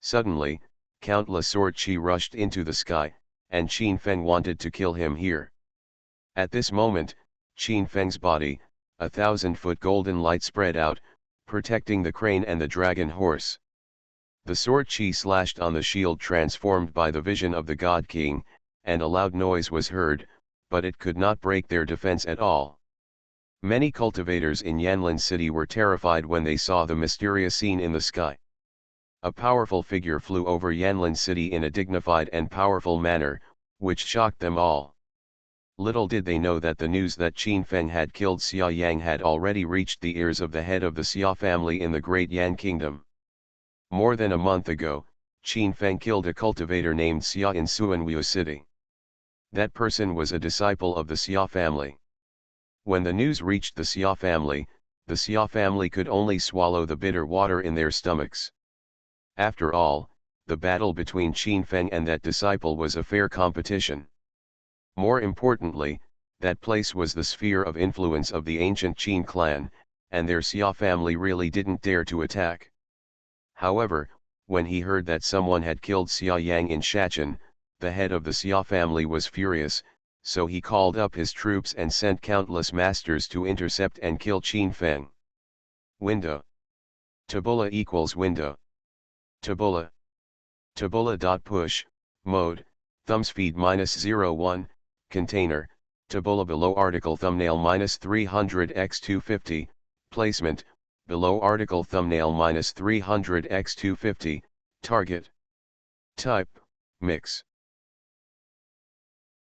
Suddenly, countless sword chi rushed into the sky, and Qin Feng wanted to kill him here. At this moment, Qin Feng's body, 1,000-foot golden light spread out, protecting the crane and the dragon horse. The sword chi slashed on the shield transformed by the vision of the God King, and a loud noise was heard, but it could not break their defense at all. Many cultivators in Yanlin city were terrified when they saw the mysterious scene in the sky. A powerful figure flew over Yanlin city in a dignified and powerful manner, which shocked them all. Little did they know that the news that Qin Feng had killed Xia Yang had already reached the ears of the head of the Xia family in the Great Yan Kingdom. More than a month ago, Qin Feng killed a cultivator named Xia in Suanwu City. That person was a disciple of the Xia family. When the news reached the Xia family could only swallow the bitter water in their stomachs. After all, the battle between Qin Feng and that disciple was a fair competition. More importantly, that place was the sphere of influence of the ancient Qin clan, and their Xia family really didn't dare to attack. However, when he heard that someone had killed Xia Yang in Shachan, the head of the Xia family was furious, so he called up his troops and sent countless masters to intercept and kill Qin Feng. Window. Tabula equals window. Tabula. Tabula.push, mode, thumbspeed -01, container, tabula below article thumbnail -300x250, placement, below article thumbnail -300x250, target. Type, mix.